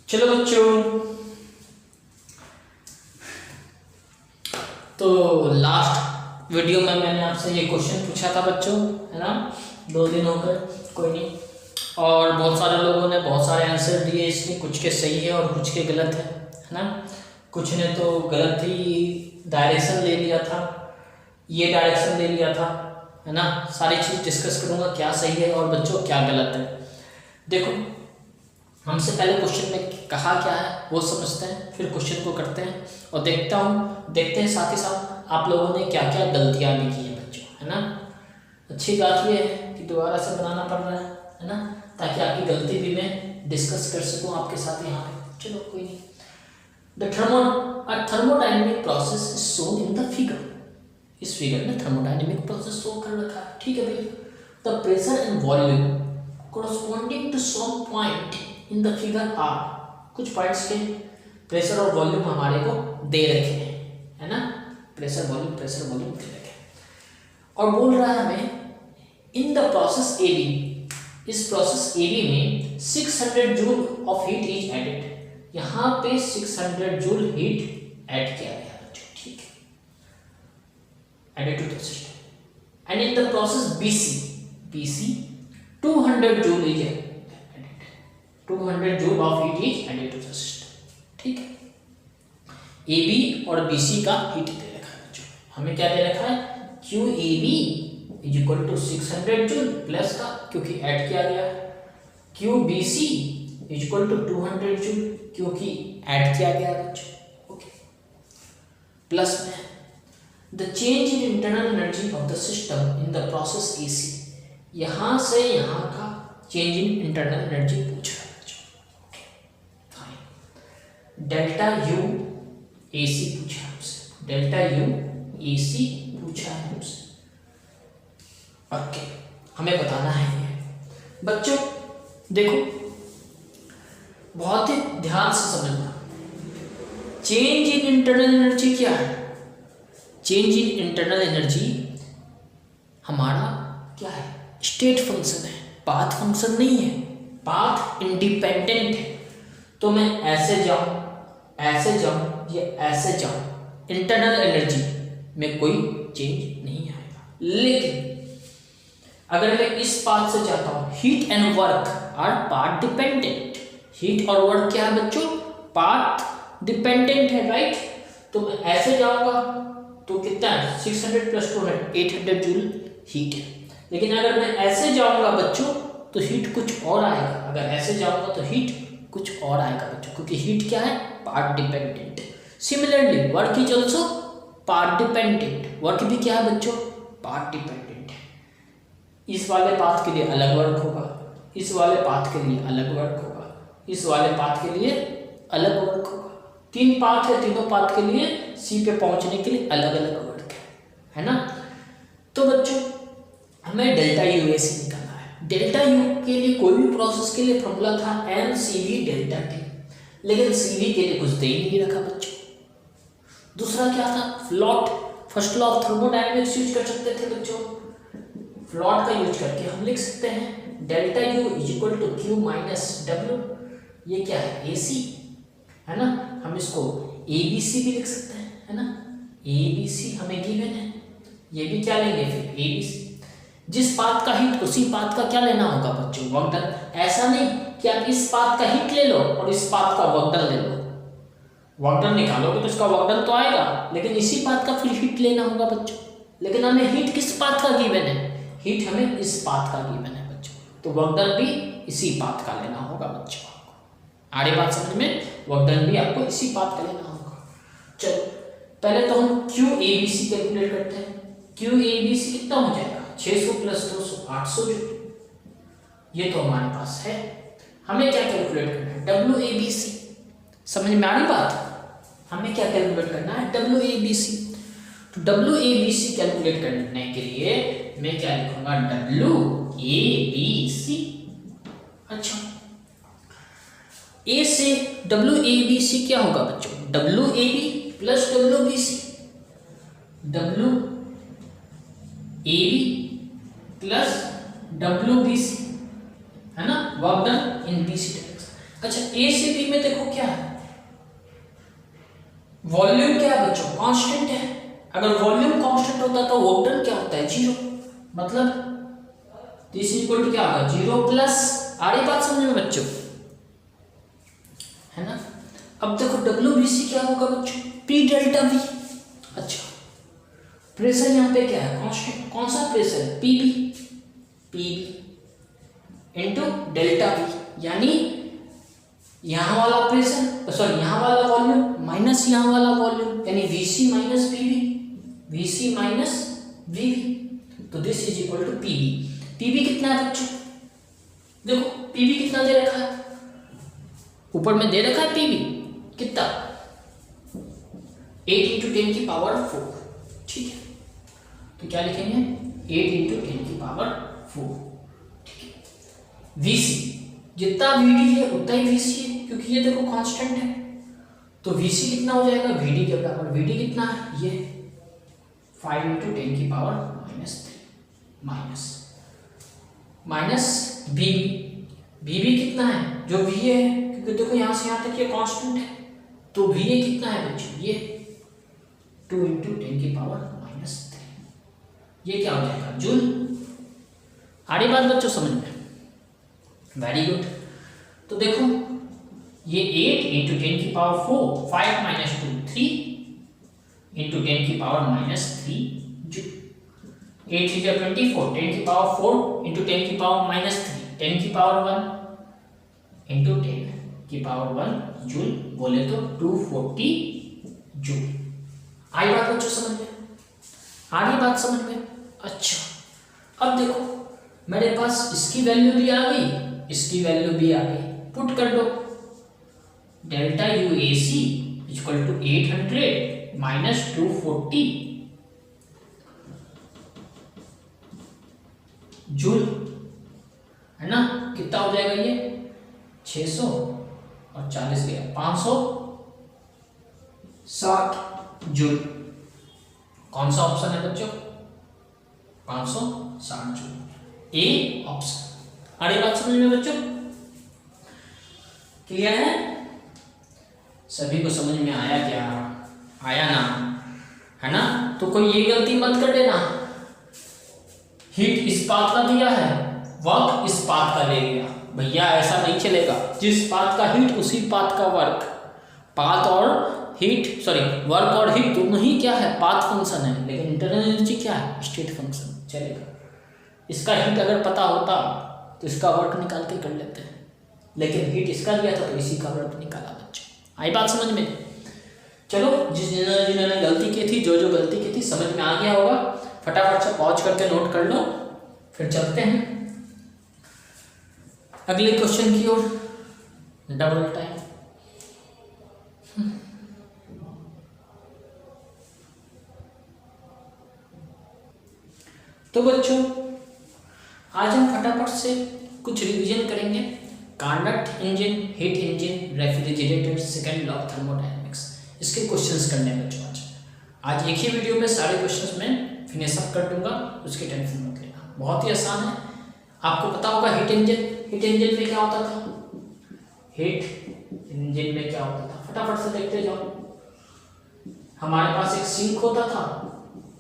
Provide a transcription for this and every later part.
चलो बच्चों, तो लास्ट वीडियो में मैंने आपसे ये क्वेश्चन पूछा था बच्चों, है ना। 2 दिन हो गए, कोई नहीं। और बहुत सारे लोगों ने बहुत सारे आंसर दिए इसमें, कुछ के सही है और कुछ के गलत है ना। कुछ ने तो गलत ही डायरेक्शन ले लिया था, ये डायरेक्शन ले लिया था, है ना। सारी चीज़ डिस्कस करूँगा, क्या सही है और बच्चों क्या गलत है। देखो, हमसे पहले क्वेश्चन में कहा क्या है वो समझते हैं, फिर क्वेश्चन को करते हैं और देखते हैं साथ ही साथ आप लोगों ने क्या क्या गलतियाँ भी की हैं बच्चों, है ना। अच्छी बात ये है कि दोबारा से बनाना पड़ रहा है ना, ताकि आपकी गलती भी मैं डिस्कस कर सकूँ आपके साथ यहाँ पे। चलो कोई नहीं। The thermodynamic process is shown in the figure. इस फिगर में थर्मोडायनेमिक प्रोसेस शो कर रखा है, ठीक है भैया। The pressure and volume corresponding to some point in the figure are, कुछ पॉइंट्स के प्रेशर और वॉल्यूम हमारे को दे रखे हैं, है ना। प्रेशर वॉल्यूम दे रखे हैं और बोल रहा है हमें in the process A B, इस प्रोसेस ए बी में 600 joule of heat is added. यहाँ पे 600 जूल हीट ऐड किया गया है, ठीक है, added to the system. And in the process B C 200 joule is added, 200 joule of heat is added to the system, ठीक है। ए बी और बी सी का हीट दे रखा है बच्चों, हमें क्या दे रखा है, Q A B is equal to 600 joule plus का, क्योंकि ऐड किया गया, Q B C is equal to 200 joule क्योंकि ऐड किया गया बच्चों, ओके। प्लस में the change in internal energy of the system in the process A C, यहाँ से यहाँ का चेंज इन इंटरनल एनर्जी पूछ रहा है बच्चों, फाइन। डेल्टा यू ए सी पूछा है हमसे, डेल्टा यू ए सी पूछा है हमसे, ओके। हमें बताना है ये बच्चों। देखो, बहुत ही ध्यान से समझना, चेंज इन इंटरनल एनर्जी क्या है। चेंज इन इंटरनल एनर्जी हमारा क्या है, स्टेट फंक्शन है, पाथ फंक्शन नहीं है, पाथ इंडिपेंडेंट है। तो मैं ऐसे जाऊं या ऐसे जाऊं, इंटरनल एनर्जी में कोई चेंज नहीं आएगा। लेकिन अगर मैं इस पाथ से जाता हूं, heat and work our path dependent. Heat और वर्क क्या है बच्चों, पाथ डिपेंडेंट है, राइट। तो मैं ऐसे जाऊंगा तो कितना है, 600 प्लस 200 800 जूल हीट है। लेकिन अगर मैं ऐसे जाऊंगा बच्चों तो हीट कुछ और आएगा, अगर ऐसे जाऊंगा तो हीट कुछ और आएगा बच्चों, क्योंकि हीट क्या है, path dependent. Similarly work is also path dependent, work भी क्या है बच्चों, पाथ डिपेंडेंट है। इस वाले पाथ के लिए अलग वर्क होगा, इस वाले पाथ के लिए अलग वर्क होगा, इस वाले पाथ के लिए अलग वर्क होगा। 3 पाथ है, तीनों पाथ के लिए सी पे पहुंचने के लिए अलग अलग वर्क है ना। तो बच्चों हमें डेल्टा यू ए सी निकालना है। डेल्टा यू के लिए कोई भी प्रोसेस के लिए फॉर्मूला था M C V delta T, लेकिन सी वी के लिए कुछ दे ही नहीं रखा बच्चों। दूसरा क्या था, फ्लॉट। First law of thermodynamics use कर सकते थे बच्चों, फ्लॉट का यूज करके हम लिख सकते हैं delta U is equal to Q minus W. ये क्या है, ए सी है ना। हम इसको ए बी सी भी लिख सकते हैं, है ना। ए बी सी हमें गिवन है, ये भी क्या लेंगे फिर, ए बी सी। जिस पाथ का हीट उसी पाथ का क्या लेना होगा बच्चों, वर्क डन। ऐसा नहीं कि आप इस पाथ का हीट ले लो और इस पाथ का वर्क डन ले लो। वर्क डन निकालोगे तो इसका वर्क डन तो आएगा, लेकिन इसी पाथ का फिर हीट लेना होगा बच्चों। लेकिन हमें हीट किस पाथ का गिवन है, हीट हमें इस पाथ का गिवन है बच्चों, तो वर्क डन भी इसी पाथ का लेना होगा बच्चों। आगे बात समझ में, वर्क डन भी आपको इसी पाथ का लेना होगा। चलो पहले तो हम Q A B C calculate करते हैं। क्यू ए बी सी कितना हो जाएगा, 600 प्लस 200 800 जूल, ये तो हमारे पास है। हमें क्या कैलकुलेट करना है, डब्ल्यू ए बी सी। समझ में आ रही बात, हमें क्या कैलकुलेट करना है, डब्ल्यू ए बी सी। तो W A B C calculate करने के लिए मैं क्या लिखूंगा, डब्ल्यू ए बी सी। अच्छा, ए से डब्ल्यू ए बी सी क्या होगा बच्चों, W A B plus W B C, W A B plus W B C, है ना, work done in B C direction. अच्छा, अच्छा ए से बी में देखो क्या है, वॉल्यूम क्या है बच्चों, कांस्टेंट है। अगर वॉल्यूम कांस्टेंट होता तो वर्क डन क्या होता है, जीरो। मतलब दिस इक्वल टू क्या होगा, जीरो प्लस, आ रही बात समझ में बच्चों, है ना। अब देखो WBC क्या होगा बच्चों, P डेल्टा V। अच्छा प्रेशर यहाँ पे क्या है, कांस्टेंट, कौन सा प्रेशर है, PB इनटू डेल्टा V, यानी यहाँ वाला प्रेशर, सॉरी यहाँ वाला वॉल्यूम माइनस यहाँ वाला वॉल्यूम, यानी VC minus PB, VC minus VB, तो this is equal to PB। PB कितना है बच्चों, देखो PB कितना दे रखा है, ऊपर में दे रखा है PB कितना, 8 इंटू 10 की पावर 4, ठीक है। तो क्या लिखेंगे, 8 इंटू 10 की पावर 4, ठीक है। VC जितना VD है उतना ही VC है, क्योंकि ये देखो कांस्टेंट है, तो VC कितना हो जाएगा, VD के बराबर। VD कितना है, ये 5 इंटू 10 की पावर -3 माइनस BB कितना है, जो VA है, क्योंकि देखो यहाँ से यहाँ तक ये कांस्टेंट है, तो VA कितना है बच्चों, ये 2 इंटू 10 की पावर -3, ये क्या हो जाएगा, जूल। आ रही बात बच्चों समझ में, वेरी गुड। तो देखो ये 8 इंटू 10 की पावर 4, 5 माइनस 2 3 इंटू 10 की पावर -3 जूल। 8 3 24, 10 की पावर 4 इंटू 10 की पावर -3, 10 की पावर 1 इंटू 10 की पावर 1 जूल, बोले तो 240 जूल। आई बात बच्चों समझ में, आ रही बात समझ में। अच्छा अब देखो मेरे पास इसकी वैल्यू भी आ गई, इसकी वैल्यू भी आ गई, पुट कर दो, delta UAC equal to 800 minus 240 joule, है ना। कितना हो जाएगा ये, 600 और 40 गया 560 जूल। कौन सा ऑप्शन है बच्चों, 560 जूल, ए ऑप्शन। अरे बात समझ में बच्चों, क्लियर है, सभी को समझ में आया क्या, आया ना, है ना। तो कोई ये गलती मत कर देना, हीट इस पाथ का दिया है, वर्क इस पाथ का ले गया, भैया ऐसा नहीं चलेगा। जिस पाथ का हीट उसी पाथ का वर्क, पाथ और हीट, सॉरी वर्क और हीट दोनों ही क्या है, पाथ फंक्शन है, लेकिन इंटरनल एनर्जी क्या है, स्टेट फंक्शन, चलेगा। इसका हीट अगर पता होता तो इसका वर्क निकाल के कर लेते हैं, लेकिन हीट इसका लिया था तो इसी का वर्क निकाला बच्चे। आई बात समझ में। चलो जिन्होंने गलती की थी, जो गलती की थी समझ में आ गया होगा, फटाफट से पॉज करके नोट कर लो, फिर चलते हैं अगले क्वेश्चन की ओर। डबल टाइम, तो बच्चों आज हम फटाफट से कुछ रिवीजन करेंगे। Carnot engine, heat engine, refrigerator, second law of thermodynamics, इसके क्वेश्चंस करने हैं बच्चों। आज एक ही वीडियो में सारे क्वेश्चंस में फिनिश अप कर दूंगा, उसकी टेंशन मत लेना, बहुत ही आसान है। आपको पता होगा हीट इंजन, हीट इंजन में क्या होता था, हीट इंजन में क्या होता था, फटाफट से देखते जाओ। हमारे पास एक सिंक होता था,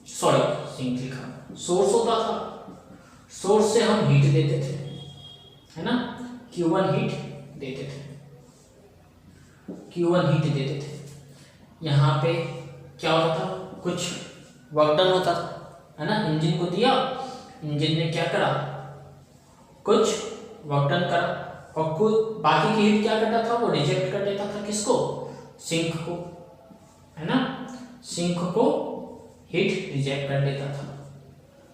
सॉरी सिंक लिखा, सोर्स होता था, सोर्स से हम हीट देते थे, है ना, Q1 हीट देते थे, Q1 हीट देते थे। यहाँ पे क्या होता था, कुछ वर्क डन होता था, है ना, इंजन को दिया, इंजन ने क्या करा, कुछ वर्क डन करा, और कुछ बाकी की हीट क्या करता था, वो रिजेक्ट कर देता था, किसको, सिंक को, है ना, सिंक को हीट रिजेक्ट कर देता था।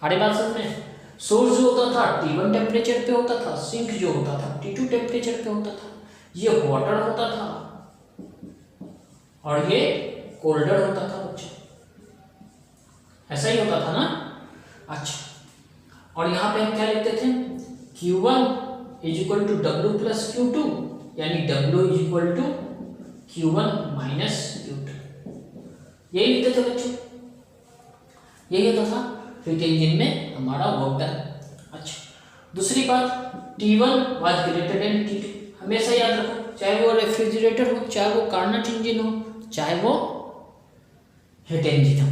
अरे बात समझ में। सोर्स जो होता था T1 टेम्परेचर पे होता था, सिंक जो होता था T2 टेम्परेचर पे होता था। ये वाटर होता था और ये कोल्डर होता था बच्चों, ऐसा ही होता था ना। अच्छा, और यहाँ पे हम क्या लिखते थे, Q1 is equal to W plus Q2, यानी W is equal to Q1 minus Q2, यही लिखते थे बच्चों, यही होता था हीट इंजन में हमारा वर्क डन। अच्छा, दूसरी बात, T1 was greater than T2, हमेशा याद रखो चाहे वो रेफ्रिजरेटर हो, चाहे वो कार्नट इंजन हो, चाहे वो हीट इंजन हो,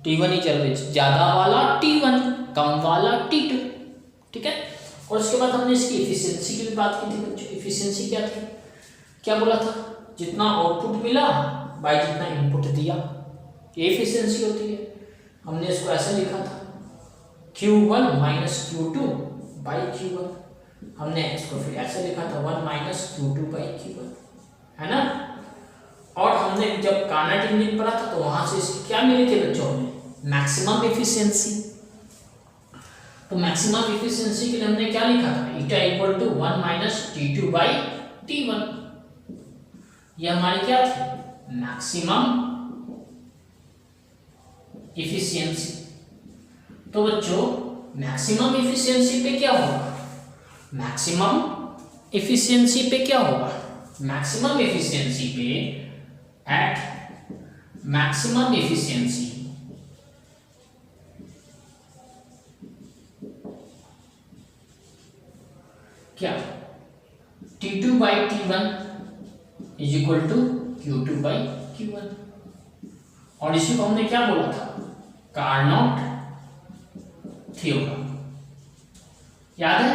T1 ही चल रही है, ज़्यादा वाला T1, कम वाला T2, ठीक है। और उसके बाद हमने इसकी इफिशियंसी की भी बात की थी बच्चों। इफिशियंसी क्या थी, क्या बोला था, जितना आउटपुट मिला बाय जितना इनपुट दिया, ये इफिशियंसी होती है। हमने इसको ऐसे लिखा था Q1 minus Q2 by Q1, हमने इसको फिर ऐसे लिखा था 1 माइनस Q2 बाई Q1, है ना। और हमने जब कार्नट इंजन पढ़ा था तो वहां से इसकी क्या मिली थी बच्चों, हमें मैक्सिमम एफिशिएंसी। तो मैक्सिमम एफिशिएंसी के लिए हमने क्या लिखा था, eta equal to 1 minus T2 by T1, ये हमारी क्या थी, मैक्सिमम एफिशिएंसी। तो बच्चों मैक्सिमम एफिशिएंसी पे क्या होगा, मैक्सिमम एफिशिएंसी पे क्या होगा, मैक्सिमम एफिशिएंसी पे एट मैक्सिमम एफिशिएंसी क्या, T2 by T1 is equal to Q2 by Q1। और इसी को हमने क्या बोला था, कार्नोट थ्योरम, याद है,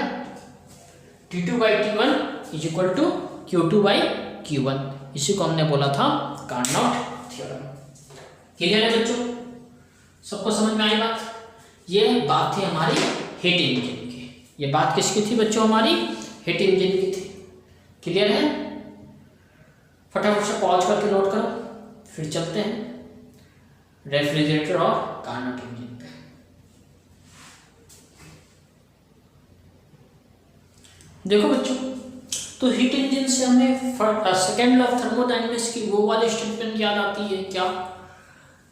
T2 by T1 is equal to Q2 by Q1, इसी को हमने बोला था कार्नोट थ्योरम। क्लियर है बच्चों, सबको समझ में आई बात। ये बात थी हमारी हीट इंजन की, ये बात किसकी थी बच्चों, हमारी हीट इंजन की थी। क्लियर है, फटाफट से पॉज करके नोट करो, फिर चलते हैं रेफ्रिजरेटर और कार्नट इंजन पे। देखो बच्चों, तो हीट इंजन से हमें सेकेंड लॉ ऑफ थर्मोडायनेमिक्स की वो वाली स्टेटमेंट याद आती है क्या,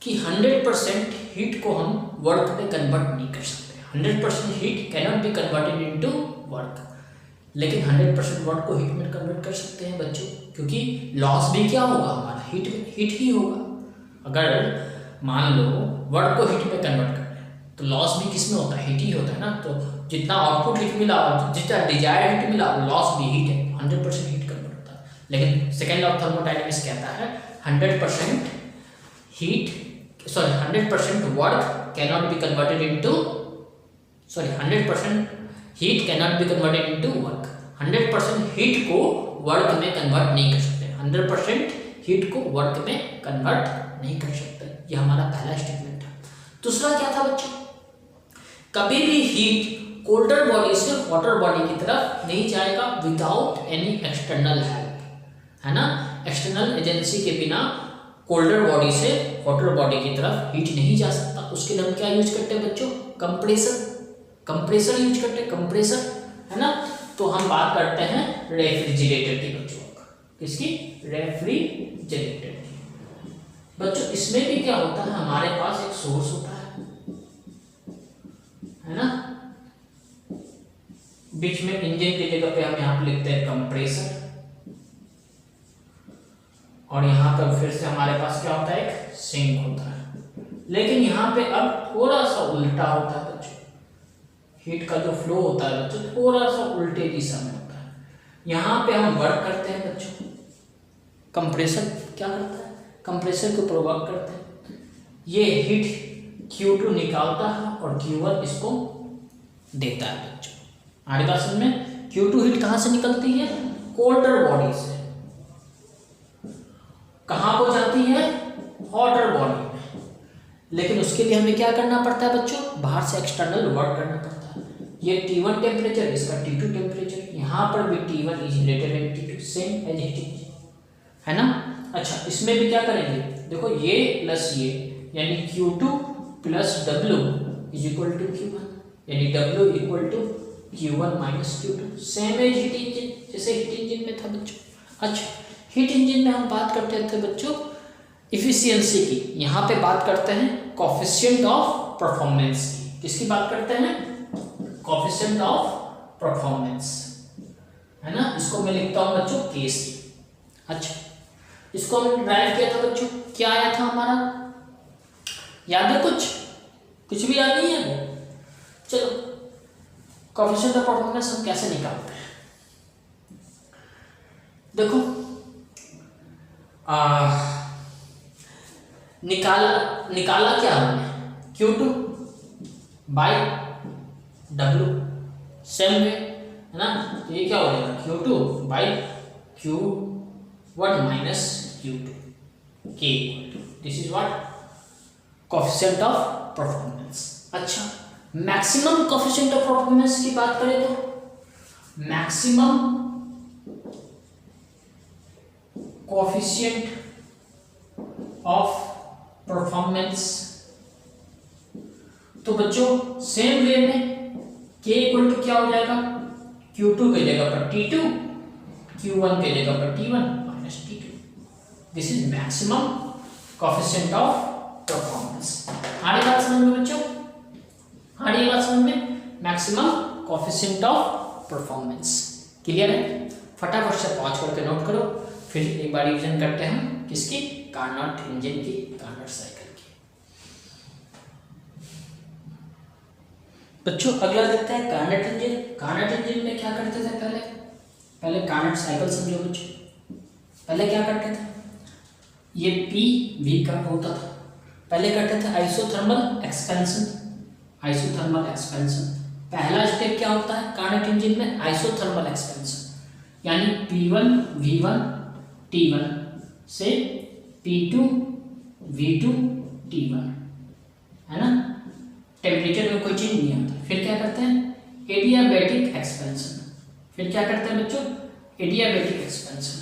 कि 100% हीट को हम वर्क में कन्वर्ट नहीं कर सकते, 100% heat cannot be converted into work, लेकिन 100% वर्क को हीट में कन्वर्ट कर सकते हैं बच्चों, क्योंकि लॉस भी क्या होगा हमारा, हीट ही होगा। अगर मान लो वर्क को हीट में कन्वर्ट कर रहे हैं तो लॉस भी किस में होता है, हीट ही होता है ना। तो जितना आउटपुट हीट मिला, जितना डिजायर्ड हीट मिला, लॉस भी हीट है, 100% हीट कन्वर्ट होता है। लेकिन सेकेंड लॉ ऑफ थर्मोडायनेमिक्स कहता है 100% heat, sorry 100% work cannot be converted into, sorry 100% heat cannot be converted into work, 100% heat को वर्क में कन्वर्ट नहीं कर सकते, 100% हीट को वर्क में कन्वर्ट नहीं कर सकते। ये हमारा पहला स्टेटमेंट है। दूसरा क्या था बच्चों, कभी भी हीट कोल्डर बॉडी से हॉटर बॉडी की तरफ नहीं जाएगा विदाउट एनी एक्सटर्नल हेल्प, है ना। एक्सटर्नल एजेंसी के बिना कोल्डर बॉडी से हॉटर बॉडी की तरफ हीट नहीं जा सकता। उसके लिए हम क्या यूज करते हैं बच्चों, कंप्रेसर यूज करते हैं, कंप्रेसर, है ना। तो हम बात करते हैं रेफ्रिजरेटर की बच्चों, किसकी, रेफ्रिजरेटर की। बच्चों इसमें भी क्या होता है, हमारे पास एक सोर्स होता है ना, बीच में इंजन की जगह पे हम यहाँ पे लिखते हैं कंप्रेसर, और यहाँ पर फिर से हमारे पास क्या होता है, एक सिंक होता है। लेकिन यहाँ पे अब थोड़ा सा उल्टा होता है बच्चों, हीट का जो फ्लो होता है बच्चों थोड़ा सा उल्टे दिशा में होता है। यहाँ पे हम वर्क करते हैं बच्चों, कंप्रेसर क्या करता है, कंप्रेसर को प्रोवोक करते हैं, ये हीट Q2 निकालता है और Q1 इसको देता है बच्चों। आगे बात समझ में, Q2 हीट कहाँ से निकलती है, कोल्डर बॉडी से, कहाँ को जाती है, हॉटर बॉडी में। लेकिन उसके लिए हमें क्या करना पड़ता है बच्चों, बाहर से एक्सटर्नल वर्क करना पड़ता है। ये T1 टेम्परेचर, इसका T2 टेम्परेचर, यहाँ पर भी T1 is greater than T2, same as it is, है ना। अच्छा इसमें भी क्या करेंगे, देखो ये प्लस ये, यानी Q2 plus W is equal to Q1, यानी W equal to Q1 minus Q2, same as heat engine, जैसे हीट इंजन में था बच्चों। अच्छा हीट इंजन में हम बात करते थे बच्चों इफिशियंसी की, यहाँ पे बात करते हैं कोफिशिएंट ऑफ परफॉर्मेंस की। किसकी बात करते हैं, कोफिशिएंट ऑफ परफॉर्मेंस, है ना। इसको मैं लिखता हूँ बच्चों KC। अच्छा इसको हम ड्राइव किया था बच्चों, क्या आया था हमारा, याद है कुछ भी याद नहीं है। चलो कोफिशिएंट ऑफ परफॉर्मेंस हम कैसे निकालते हैं, देखो निकाला क्या हमने, Q2 by W, same way है ना। तो ये क्या हो जाएगा, Q2 by Q1 minus Q2 K, this is what coefficient of performance. अच्छा, मैक्सिमम कोएफिशिएंट ऑफ परफॉर्मेंस की बात करें तो मैक्सिमम कोएफिशिएंट ऑफ परफॉर्मेंस, तो बच्चों सेम वे में K इक्वल टू क्या हो जाएगा, Q2 की जगह पर T2, Q1 की जगह पर T1 minus T2, this is maximum coefficient of performance. आ रही बात समझ में बच्चों, आ रही बात समझ में, maximum coefficient of performance. Clear है? फटाफट से पॉज करके नोट करो, फिर एक बार रिवीजन करते हैं किसकी, कार्नोट इंजन की, कार्नोट साइकिल की। बच्चों अगला देखते हैं कार्नोट इंजन। कार्नोट इंजन में क्या करते थे, पहले कार्नोट साइकिल समझो बच्चों। पहले क्या करते थे, ये पी वी का होता था, पहले करते थे आइसोथर्मल एक्सपेंशन। आइसोथर्मल एक्सपेंशन पहला स्टेप क्या होता है कार्नोट इंजन में, आइसोथर्मल एक्सपेंशन, यानी P1 V1 T1 से P2 V2 T1, है ना। टेम्परेचर में कोई चेंज नहीं आता। फिर क्या करते हैं एडियाबैटिक एक्सपेंशन। फिर क्या करते हैं बच्चों, एडियाबैटिक एक्सपेंशन,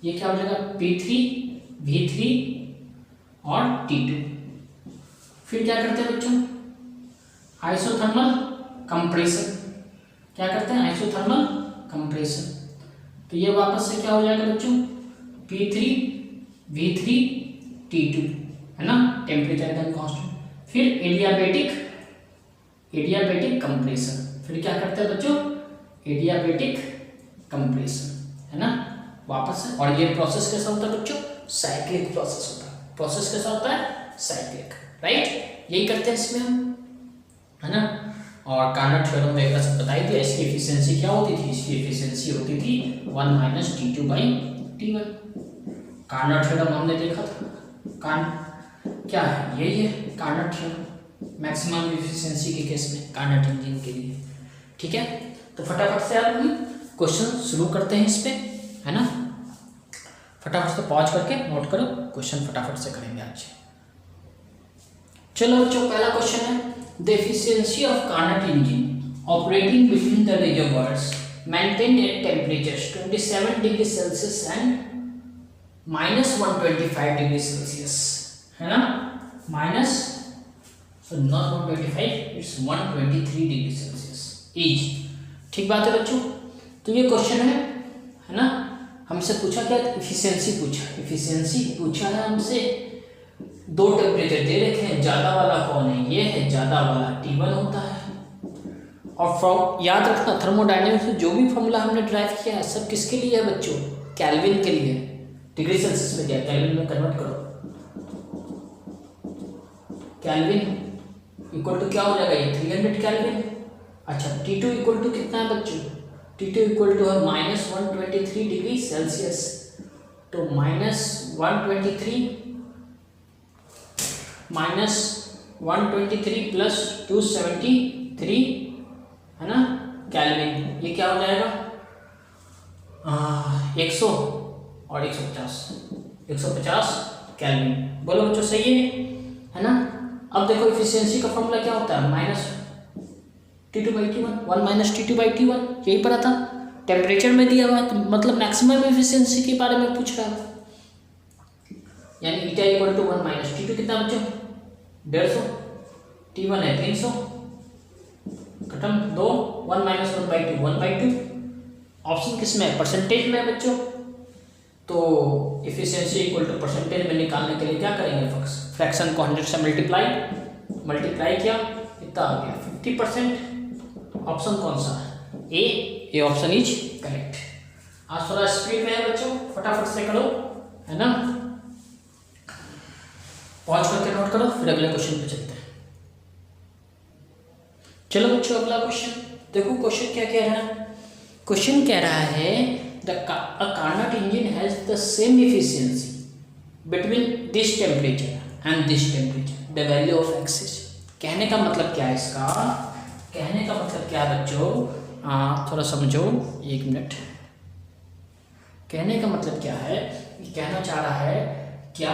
ये क्या हो जाएगा P3 V3 और T2। फिर क्या करते हैं बच्चों, आइसोथर्मल कंप्रेशन। क्या करते हैं, आइसोथर्मल कंप्रेशन। तो ये वापस से क्या हो जाएगा बच्चों, P3 V3 T2, है ना, टेम्परेचर एकदम कांस्टेंट। फिर एडियाबैटिक कंप्रेशन। फिर क्या करते हैं बच्चों, एडियाबैटिक कंप्रेशन, है ना, वापस से। और ये प्रोसेस कैसा होता है बच्चों, साइक्लिक प्रोसेस होता है। प्रोसेस कैसा होता है, साइक्लिक, राइट। यही करते हैं इसमें हम, है ना। और कार्नोट थ्योरम वगैरह सब बता ही दिया। इसकी एफिशिएंसी क्या होती थी, इसकी एफिशिएंसी होती थी 1 minus T2 by T1। Carnot theorem हमने देखा था, क्या है, यही है कार्नोट थ्योरम, मैक्सिमम एफिशिएंसी के केस में कार्नोट इंजन के लिए। ठीक है, तो फटाफट से आप क्वेश्चन शुरू करते हैं इस पे, है ना। फटाफट से पॉज करके नोट करो, क्वेश्चन फटाफट से करेंगे आज। चलो बच्चों, पहला क्वेश्चन है, the efficiency of Carnot engine operating between the reservoirs maintained at temperatures 27 degree Celsius and -125 degree Celsius, है ना, not 125, it's 123 degree Celsius is. ठीक बात है बच्चों। तो ये क्वेश्चन है ना, हमसे पूछा क्या, एफिशिएंसी पूछा। एफिशिएंसी पूछा है हमसे, दो टेम्परेचर दे रखे हैं, ज़्यादा वाला कौन है, ये है, ज़्यादा वाला T1 होता है। और याद रखना, थर्मोडायनेमिक्स में जो भी फॉर्मूला हमने ड्राइव किया है सब किसके लिए है बच्चों, केल्विन के लिए। डिग्री सेल्सियस में दिया, केल्विन में कन्वर्ट करो। केल्विन इक्वल टू क्या हो जाएगा, ये 300 केल्विन। अच्छा, T2 इक्वल टू कितना है बच्चों, T2 इक्वल टू है -123 डिग्री सेल्सियस। तो -123 प्लस 273, है ना, केल्विन। ये क्या हो जाएगा, 100 और 150 केल्विन। बोलो बच्चों, सही है ना। अब देखो एफिशिएंसी का फॉर्मूला क्या होता है, -T2/T1, 1 माइनस T2/T1, यही पढ़ा था। टेम्परेचर में दिया हुआ है, तो मतलब मैक्सिमम एफिशिएंसी के बारे में पूछ रहा है, यानी ईटा इक्वल टू 1 माइनस T2 कितना बच्चों, 150, T1 है 300, खत्म। 2 1 माइनस 1/2 1/2। ऑप्शन किस में है, परसेंटेज में है बच्चों। तो एफिशिएंसी इक्वल टू परसेंटेज में निकालने के लिए क्या करेंगे, फ्रैक्शन को 100 से मल्टीप्लाई किया, कितना आ गया 50%। ऑप्शन कौन सा है, ए ऑप्शन इज करेक्ट। आज थोड़ा स्पीड में है बच्चों, फटाफट से करो, है ना। पॉज करके नोट करो, फिर अगले क्वेश्चन पे चलते हैं। चलो बच्चों, अगला क्वेश्चन देखो, क्वेश्चन क्या कह रहा है। क्वेश्चन कह रहा है a Carnot engine has the same efficiency between this temperature and this temperature, the value of x is। कहने का मतलब क्या है इसका, कहने का मतलब क्या है बच्चों, थोड़ा समझो, एक मिनट। कहने का मतलब क्या है, कहना चाह रहा है क्या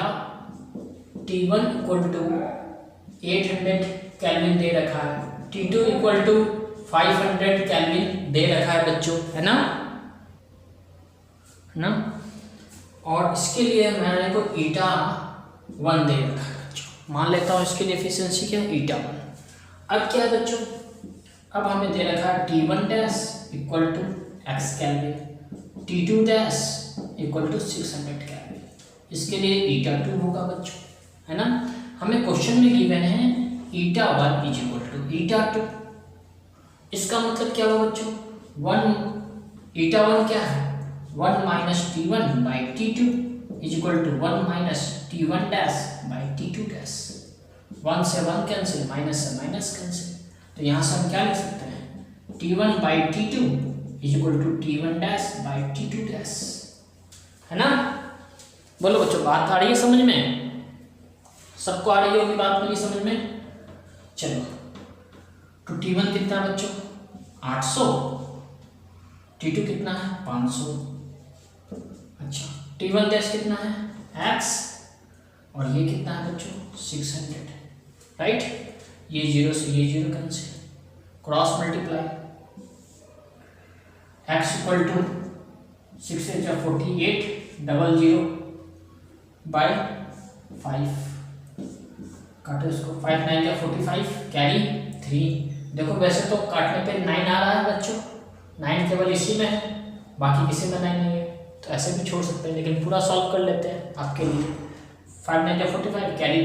T1 इक्वल टू 800 केल्विन दे रखा है, T2 इक्वल टू 500 केल्विन दे रखा है बच्चों, है ना, है ना। और इसके लिए मैंने को ईटा 1 दे रखा है बच्चों, मान लेता हूँ इसके लिए एफिशिएंसी क्या है, ईटा 1। अब क्या है बच्चों, अब हमें दे रखा है T1 dash equal to x kelvin, T2 dash equal to 600 kelvin, इसके लिए ईटा 2 होगा बच्चों, है ना। हमें क्वेश्चन में गिवन है ईटा 1 इज इक्वल टू ईटा 2। इसका मतलब क्या होगा बच्चों, 1 ईटा 1 क्या है, 1 minus T1 by T2 is equal to 1 minus T1 dash by T2 dash. 1 से 1 कैंसिल, माइनस से माइनस कैंसिल, तो यहाँ से हम क्या लिख सकते हैं, T1 by T2 is equal to T1 dash by T2 dash, है ना। बोलो बच्चों, बात आ रही है समझ में, सबको आ रही होगी बात मेरी समझ में। चलो, तो T1 कितना है बच्चों, 800, T2 कितना है, 500। अच्छा, T1 डैश कितना है, x, और ये कितना है बच्चों, 600, राइट। ये 0 से ये 0 cancel, cross multiply, x equal to 6 से 48 00 बाई 5, काटो इसको, 5 9 जा 45 कैरी 3। देखो वैसे तो काटने पे 9 आ रहा है बच्चों, 9 केवल इसी में है, बाकी किसी में 9 नहीं है, तो ऐसे भी छोड़ सकते हैं, लेकिन पूरा सॉल्व कर लेते हैं आपके लिए। 5 9 जा 45 कैरी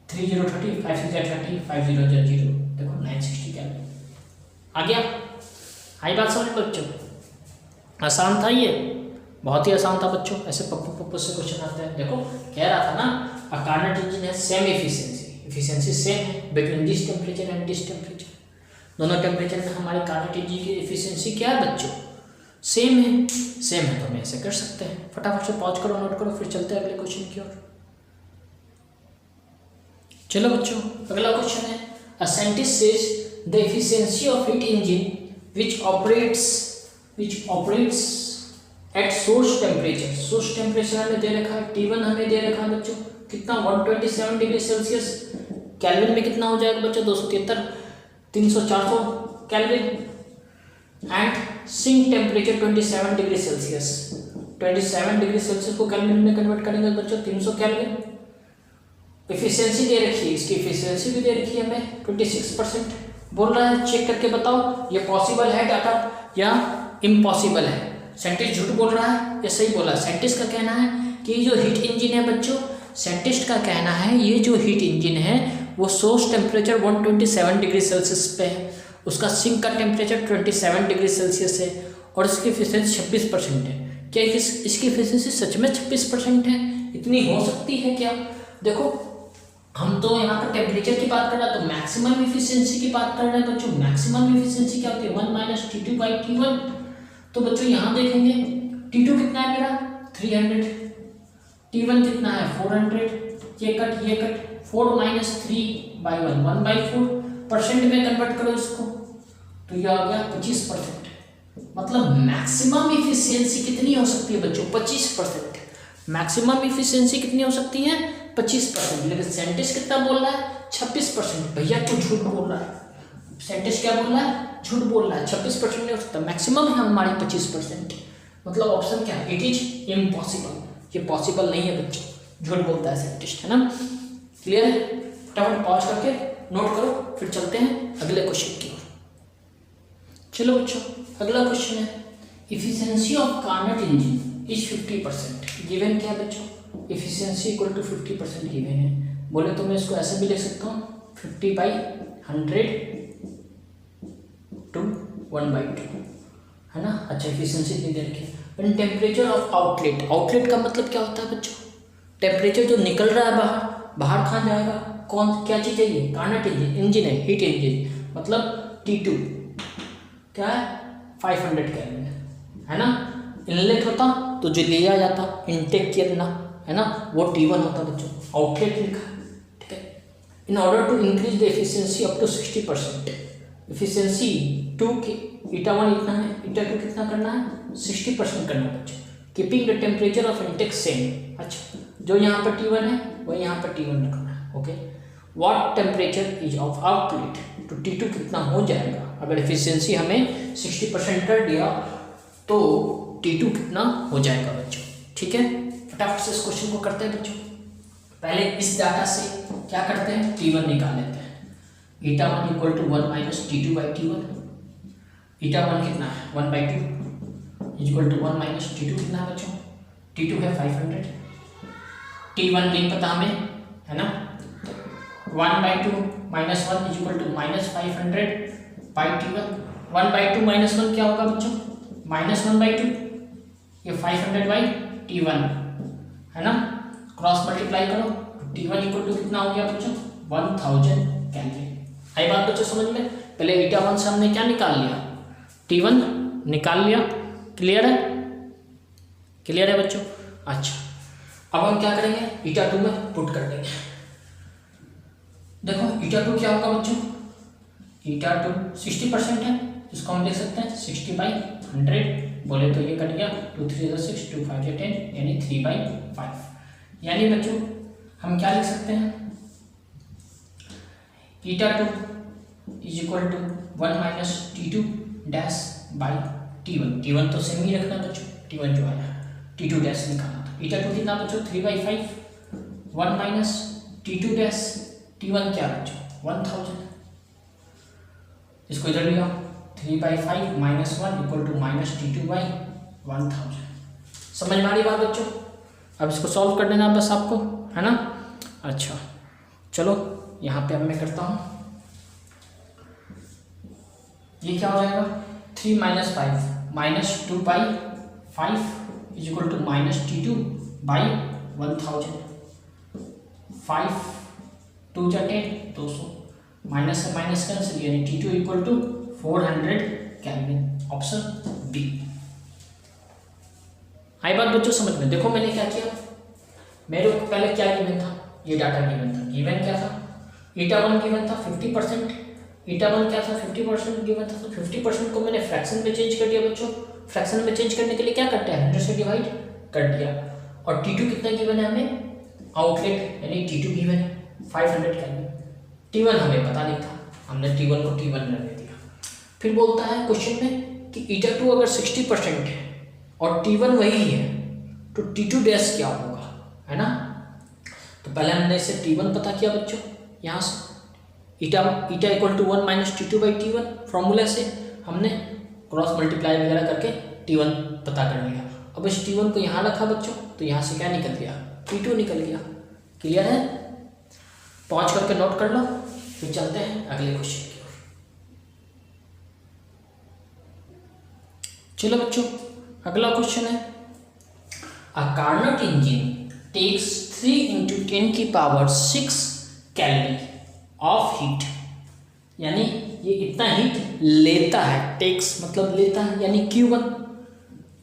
3 0 30 5 6 30 5 0 0, देखो 960 कैलोरी आ गया। आई बात समझ बच्चों, आसान था ये, बहुत ही आसान था बच्चों, ऐसे पप्पू से क्वेश्चन आते हैं। देखो कह रहा था ना, अ कार्नोट इंजन है सेम एफिशिएंसी सेम है between this temperature and this temperature. दोनों टेम्परेचर में हमारे कार्नोट इंजन की एफिशिएंसी क्या है बच्चों, सेम है। सेम है तो हम ऐसे कर सकते हैं। फटाफट से पॉज करो, नोट करो, फिर चलते हैं अगले क्वेश्चन की ओर। चलो बच्चों, अगला क्वेश्चन है, a scientist says the efficiency of heat engine which operates at source temperature। Source temperature हमें दे रखा है, T1 हमें दे रखा है बच्चों कितना, 127 डिग्री सेल्सियस। केल्विन में कितना हो जाएगा बच्चों, 273 300 400 kelvin. And sink temperature 27 degree Celsius. 27 degree Celsius को केल्विन में कन्वर्ट करेंगे बच्चों 300 केल्विन। एफिशिएंसी दे रखी है, इसकी एफिशिएंसी भी दे रखी है हमें 26%। बोल रहा है चेक करके बताओ ये पॉसिबल है डाटा या इम्पॉसिबल है। साइंटिस्ट झूठ बोल रहा है या सही बोला। साइंटिस्ट का कहना है कि जो हीट इंजन है बच्चों, साइंटिस्ट का कहना है ये जो हीट इंजन है वो सोर्स टेम्परेचर 127 डिग्री सेल्सियस पे है, उसका सिंक का टेम्परेचर 27 डिग्री सेल्सियस है और इसकी एफिशिएंसी 26% है। क्या इसकी एफिशिएंसी सच में 26% है? इतनी हो सकती है क्या? देखो हम तो यहाँ पर टेम्परेचर की बात कर रहे हैं तो मैक्सिमम एफिशिएंसी की बात कर रहे हैं बच्चों। मैक्सिमम एफिशिएंसी क्या होती है, 1 माइनस T2 बाई T1। तो बच्चों यहाँ देखेंगे T2 कितना है मेरा 300, T1 कितना है 400। ये cut 4 minus 3 by 1 1 by 4। Percent में कन्वर्ट करो इसको तो ये आ गया 25%। मतलब मैक्सिमम एफिशिएंसी कितनी हो सकती है बच्चों, 25%। मैक्सिमम एफिशिएंसी कितनी हो सकती है, 25%। लेकिन साइंटिस्ट कितना बोल रहा है, 26%। भैया तू झूठ बोल रहा है। साइंटिस्ट क्या बोल रहा है, झूठ बोल रहा है। 26% नहीं हो सकता, मैक्सिमम है हमारी 25%। मतलब ऑप्शन क्या है, इट इज इम्पॉसिबल। ये पॉसिबल नहीं है बच्चों, झूठ बोलता है साइंटिस्ट, है ना। क्लियर है? फटाफट पॉज करके नोट करो, फिर चलते हैं अगले क्वेश्चन की ओर। चलो बच्चों, अगला क्वेश्चन है, efficiency of Carnot engine is 50%। Given क्या है बच्चों, एफिशिएंसी इक्वल टू 50% गिवन है। बोले तो मैं इसको ऐसे भी लिख सकता हूँ 50/100 to 1/2, है ना। अच्छा, एफिशिएंसी इतनी दे रखी है। When temperature of outlet, outlet का मतलब क्या होता है बच्चों, टेम्परेचर जो निकल रहा है बाहर कहाँ जाएगा, कौन क्या चीज़ है ये, कार्नोट इंजन है, हीट इंजन। मतलब T2 क्या है 500 केल्विन है ना। इनलेट होता तो जो लिया जाता इनटेक कितना है ना वो T1 होता बच्चों, आउटलेट लिखा, ठीक है। In order to increase the efficiency up to 60%, efficiency 2 की eta1 इतना है, eta2 कितना करना है 60% करना है बच्चों, keeping the temperature of intake same. अच्छा, जो यहाँ पर T1 है वही यहाँ पर T1 रखना है, okay. What temperature is of outlet, तो T2 कितना हो जाएगा, अगर एफिशिएंसी हमें 60% कर दिया तो T2 कितना हो जाएगा बच्चों, ठीक है। फटाफट से इस क्वेश्चन को करते हैं बच्चों। पहले इस डाटा से क्या करते हैं, T1 निकाल लेते हैं। eta1 equal to 1 minus T2 by T1, eta1 कितना है 1/2 इक्वल टू 1 माइनस T2 कितना है बच्चों, T2 है 500, T1 नहीं पता हमें, है ना। 1/2 minus 1 equal to minus 500 by T1, 1/2 minus 1 क्या होगा बच्चों, माइनस 1/2, ये 500 बाई T1 है ना, क्रॉस मल्टीप्लाई करो, T1 इक्वल टू कितना हो गया बच्चों 1000 केल्विन। आई बात बच्चों समझ में। पहले eta1 से हमने क्या निकाल लिया, T1 निकाल लिया, क्लियर है, क्लियर है बच्चों। अच्छा, अब हम क्या करेंगे, eta2 में पुट कर देंगे। देखो eta2 क्या होगा बच्चों, eta2 60% है, इसको हम लिख सकते हैं 60/100, बोले तो ये कट गया, 2 3 6 2 5 10, यानी 3/5। यानी बच्चों हम क्या लिख सकते हैं, eta2 is equal to 1 minus T2 dash by T1, T1 तो सेम ही रखना बच्चों, T1 जो आया, T2 डैश निकालना था। eta2 कितना बच्चों 3/5, 1 माइनस T2 डैश, T1 क्या बच्चों 1000, इसको इधर लिया 3/5 minus 1 equal to minus T2 by 1000। समझ में आ रही बात बच्चों। अब इसको सॉल्व कर देना बस आपको, है ना। अच्छा चलो यहाँ पे अब मैं करता हूँ, ये क्या हो जाएगा 3 minus 5 minus 2/5 is equal to minus T2 by 1000, 5 2 जा 10 200, माइनस से माइनस कैंसिल, यानी T2 equal to 400 kelvin, option B. आई बात बच्चों समझ में। देखो मैंने क्या किया, मेरे को पहले क्या गिवन था, ये डाटा गिवन था, गिवन क्या था eta1 गिवन था 50%, eta1 क्या था 50% गिवन था, तो 50% को मैंने फ्रैक्शन में चेंज कर दिया बच्चों। फ्रैक्शन में चेंज करने के लिए क्या करते हैं 100 से डिवाइड कर दिया, और T2 कितना गिवन है हमें, आउटलेट यानी T2 गिवन है 500 केल्विन, T1 हमें पता नहीं था, हमने T1 को T1 में दे दिया। फिर बोलता है क्वेश्चन में कि eta2 अगर 60% है और T1 वही है तो T2 डैश क्या होगा, है ना। तो पहले हमने इसे T1 पता किया बच्चों, यहाँ से eta equal to 1 minus T2 by T1, formula से हमने क्रॉस मल्टीप्लाई वगैरह करके T1 पता कर लिया। अब इस T1 को यहाँ रखा बच्चों, तो यहाँ से क्या निकल गया T2 निकल गया। क्लियर है, पॉज करके नोट कर लो, फिर चलते हैं अगले क्वेश्चन की ओर। चलो बच्चों अगला क्वेश्चन है, a Carnot engine takes 3 × 10⁶ calorie of heat, यानी ये इतना हीट लेता है, टेक्स मतलब लेता है, यानी Q1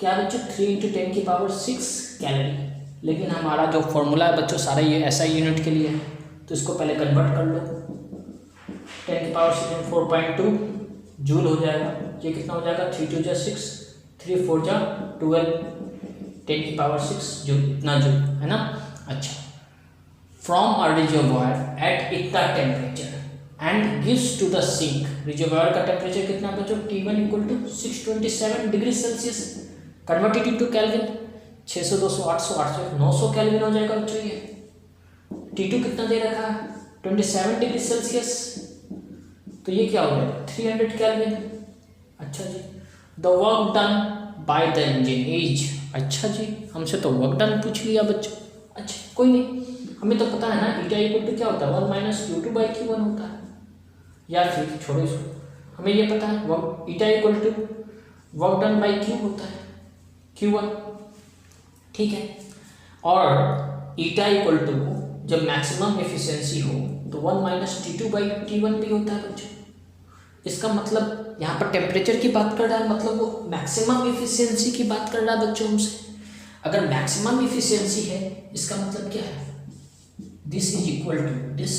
क्या बच्चों 3 × 10⁶ कैलोरी। लेकिन हमारा जो फॉर्मूला है बच्चों सारा ये SI यूनिट के लिए है, तो इसको पहले कन्वर्ट कर लो, 10⁶ 4.2 जूल हो जाएगा। ये कितना हो जाएगा 3 2 6 3 4 12 10⁶ जूल, इतना जूल है ना। अच्छा, फ्रॉम अ रिजर्वायर एट इतना temperature and gives to the sink, reservoir का टेम्परेचर कितना बच्चों T1 equal to 627 degree Celsius, converted into kelvin 600 200 800 800 900 kelvin हो जाएगा बच्चों। ये T2 कितना दे रखा है 27 डिग्री सेल्सियस, तो ये क्या हो गया 300 केल्विन। अच्छा जी, the work done by the engine is, अच्छा जी हमसे तो वर्क डन पूछ लिया बच्चों। अच्छा कोई नहीं, हमें तो पता है ना eta इक्वल टू क्या होता है 1 माइनस Q2 बाई Q1 होता है, या फिर छोड़ो इसको, हमें ये पता है work eta equal to work done by Q होता है Q1, ठीक है। और eta इक्वल टू जब मैक्सिमम एफिशिएंसी हो तो 1 माइनस T2 बाई T1 भी होता है बच्चों। इसका मतलब यहाँ पर टेम्परेचर की बात कर रहा है, मतलब वो मैक्सिमम इफिशियंसी की बात कर रहा है बच्चों हमसे। अगर मैक्सिमम इफिशियंसी है इसका मतलब क्या है, this is equal to this,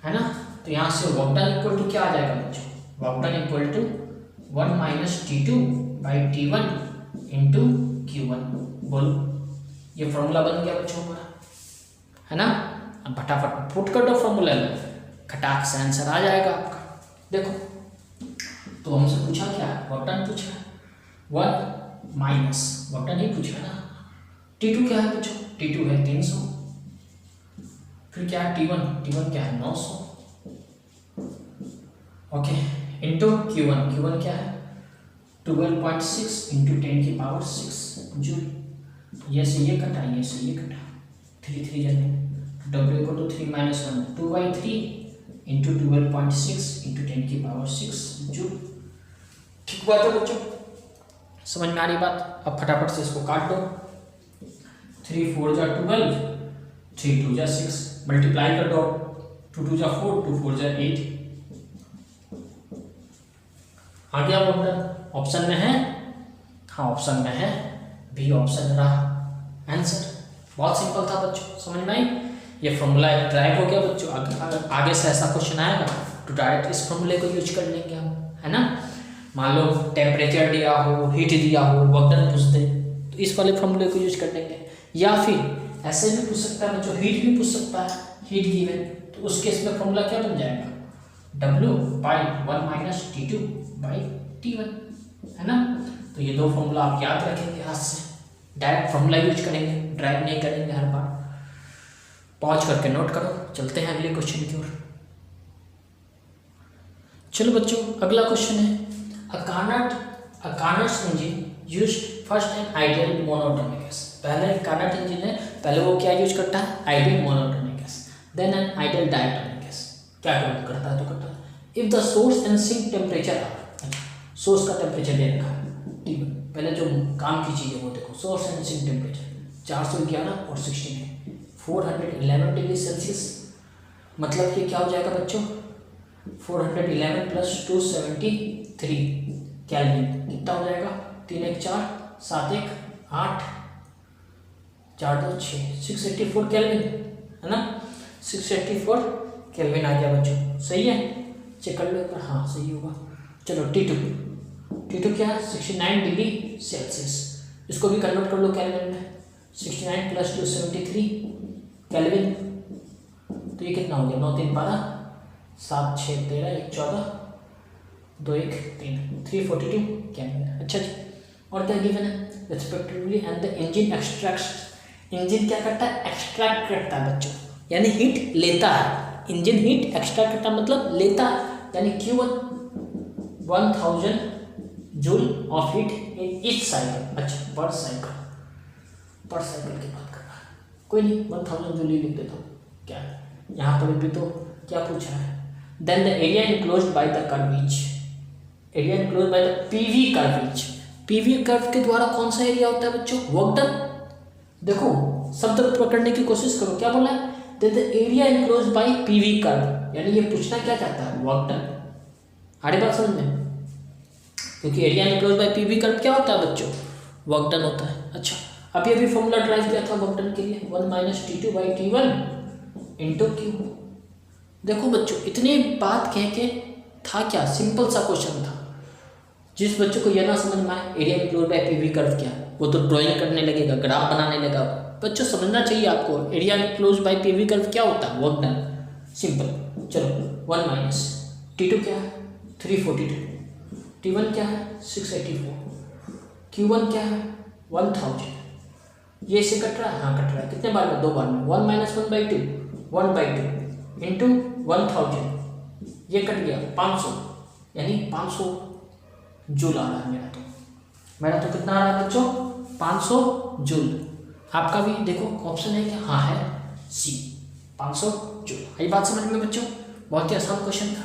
है ना। तो यहाँ से वर्क डन इक्वल टू क्या आ जाएगा बच्चों, work done equal to 1 minus T2 by T1 into Q1। बोलो, ये फॉर्मूला बन गया बच्चों हमारा, है ना। अब फटाफट पुट कर दो फॉर्मूला में, खटाक से आंसर आ जाएगा आपका। देखो तो हमसे पूछा क्या, वर्क डन पूछा, 1 माइनस वर्क डन ही पूछा ना। T2 क्या है बच्चों, T2 है 300, फिर क्या है T1 क्या है 900, ओके, इंटू Q1 क्या है 12.6 इंटू 10 की पावर 6 जूल। ये से ये कटा, ये से ये कटा, 3 3 जाने, W equal to 3 minus 1 2/3 into 12.6 into 10 की पावर 6 जूल। ठीक बात है बच्चों, समझ में आ रही बात। अब फटाफट से इसको काट दो, 3 4 जा 12, 3 2 जा 6, मल्टीप्लाई कर दो, 2 2 जा 4, 2 4 जा 8। आ गया वर्क ऑप्शन में है, हाँ ऑप्शन में है, बी ऑप्शन रहा आंसर। बहुत सिंपल था बच्चों, समझ में आई। ये फॉर्मूला ड्राइव हो गया बच्चों। आगे से ऐसा क्वेश्चन आएगा तो डायरेक्ट इस फॉर्मूले को यूज कर लेंगे हम, है ना। मान लो टेम्परेचर दिया हो, हीट दिया हो, वर्क डन पूछ दे तो इस वाले फॉर्मूले को यूज कर लेंगे। या फिर ऐसे भी पूछ सकता है बच्चों, हीट भी पूछ सकता है, हीट गिवन, तो उस केस में फॉर्मूला क्या बन जाएगा, W by 1 minus T2 by T1, है ना। तो ये दो फॉर्मूला आप याद रखेंगे, हाथ से डायरेक्ट फॉर्मूला यूज करेंगे, ड्राइव नहीं करेंगे हर बार। पॉज करके नोट करो, चलते हैं अगले क्वेश्चन की ओर। चलो बच्चों, अगला क्वेश्चन है, a Carnot engine used first an ideal monotonic gas. पहले कार्नट इंजन है, पहले वो क्या यूज करता है, ideal monotonic gas, then an ideal diatonic gas. क्या करता है तो करता है, if the source and sink temperature are, source का टेम्परेचर दे रखा है, ठीक है। पहले जो काम की चीज़ है वो देखो, सोर्स एंड सिंक टेम्परेचर 411 और 16 है, 411 डिग्री सेल्सियस, मतलब ये क्या हो जाएगा बच्चों, 411 प्लस 273 कैल्विन, कितना हो जाएगा, 3 1 4 7 1 8 4 2 6, 684 कैल्विन, है ना। 684 कैल्विन आ गया बच्चों, सही है, चेक कर लो एक बार, हाँ सही होगा। चलो T2 क्या है, 69 डिग्री सेल्सियस, इसको भी कन्वर्ट कर लो कैल्विन में, 69 प्लस 273 कैल्विन, तो ये कितना हो गया, 9 3 12 7 6 13 1 14 2 1 3 342 कैल्विन। अच्छा जी, और क्या गिवन है, respectively and the engine extracts, engine क्या करता है, एक्सट्रैक्ट करता है बच्चों, यानी हीट लेता है, इंजन हीट एक्सट्रैक्ट करता है मतलब लेता है, यानी Q1 1000 joule of heat in each cycle. अच्छा, पर साइकिल की बात कर रहा है, कोई नहीं 1000 जूल ही लिख देता हूँ, क्या है यहाँ पर भी तो क्या पूछा है, then the area enclosed by the curves, area enclosed by the PV curves, PV curve के द्वारा कौन सा एरिया होता है बच्चों, वर्क डन। देखो शब्द पकड़ने की कोशिश करो, क्या बोला है, the area enclosed bye PV curve, यानी ये पूछना क्या चाहता है, वर्क डन। आगे बात समझ में, क्योंकि area enclosed bye PV curve क्या होता है बच्चों, वर्क डन होता है। अच्छा, अभी अभी फॉर्मूला ड्राइव किया था वर्क डन के लिए, 1 minus T2 by T1 into Q। देखो बच्चों, इतनी बात कह के था क्या, सिंपल सा क्वेश्चन था। जिस बच्चों को यह ना समझ में आए area enclosed bye PV curve क्या, वो तो ड्राइंग करने लगेगा, ग्राफ बनाने लगेगा। बच्चों समझना चाहिए आपको, area enclosed bye PV curve क्या होता है, वर्क डन, सिंपल। चलो 1 माइनस T2 क्या है 342, T1 क्या है 684, Q1 क्या है 1000, ये से कट रहा है, हाँ कट रहा है, कितने बार में, 2 बार में, 1 माइनस 1/2 1/2 इंटू 1000, ये कट गया 500, यानी 500 जूल आ रहा है मेरा तो कितना आ रहा है बच्चों, 500 जूल। आपका भी देखो ऑप्शन है क्या, हाँ है C 500 जूल। आई बात समझ में बच्चों, बहुत ही आसान क्वेश्चन था,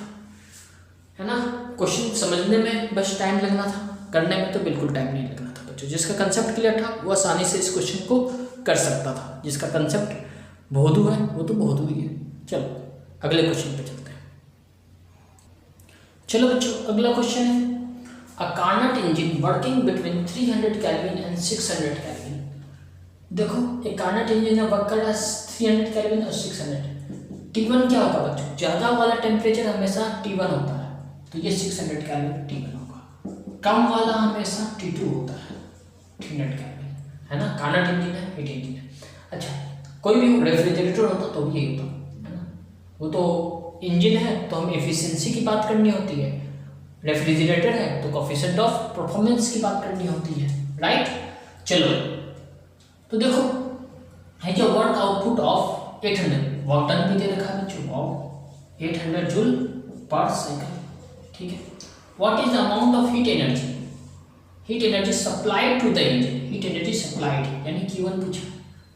है ना। क्वेश्चन समझने में बस टाइम लगना था, करने में तो बिल्कुल टाइम नहीं लगना था बच्चों। जिसका कंसेप्ट क्लियर था वो आसानी से इस क्वेश्चन को कर सकता था, जिसका कंसेप्ट बहुधु है वो तो बहुधु ही है। चलो अगले क्वेश्चन पे चलते हैं। चलो बच्चों अगला क्वेश्चन है, a Carnot engine working between 300 kelvin and 600 kelvin. देखो एक कार्नट इंजन वर्क कर रहा है 300 केल्विन और 600। T1 क्या होगा बच्चों, ज़्यादा वाला टेम्परेचर हमेशा T1 होता है, तो ये 600 केल्विन T1 होगा। कम वाला हमेशा T2 होता है, 300 केल्विन, है ना। कार्नट इंजन है, हीट इंजन है। अच्छा, कोई भी रेफ्रिजरेटर होता तो भी यही होता है ना, वो तो इंजन है तो हमें एफिशिएंसी की बात करनी होती है, रेफ्रिजरेटर है तो कोफिशिएंट ऑफ परफॉर्मेंस की बात करनी होती है, राइट। चलो तो देखो है क्या, work output of 800, work done भी दे रखा है बच्चों, 800 जूल पर सेकंड, ठीक है। What is the amount of heat energy, heat energy supplied to the engine, heat energy supplied यानी Q1 पूछा,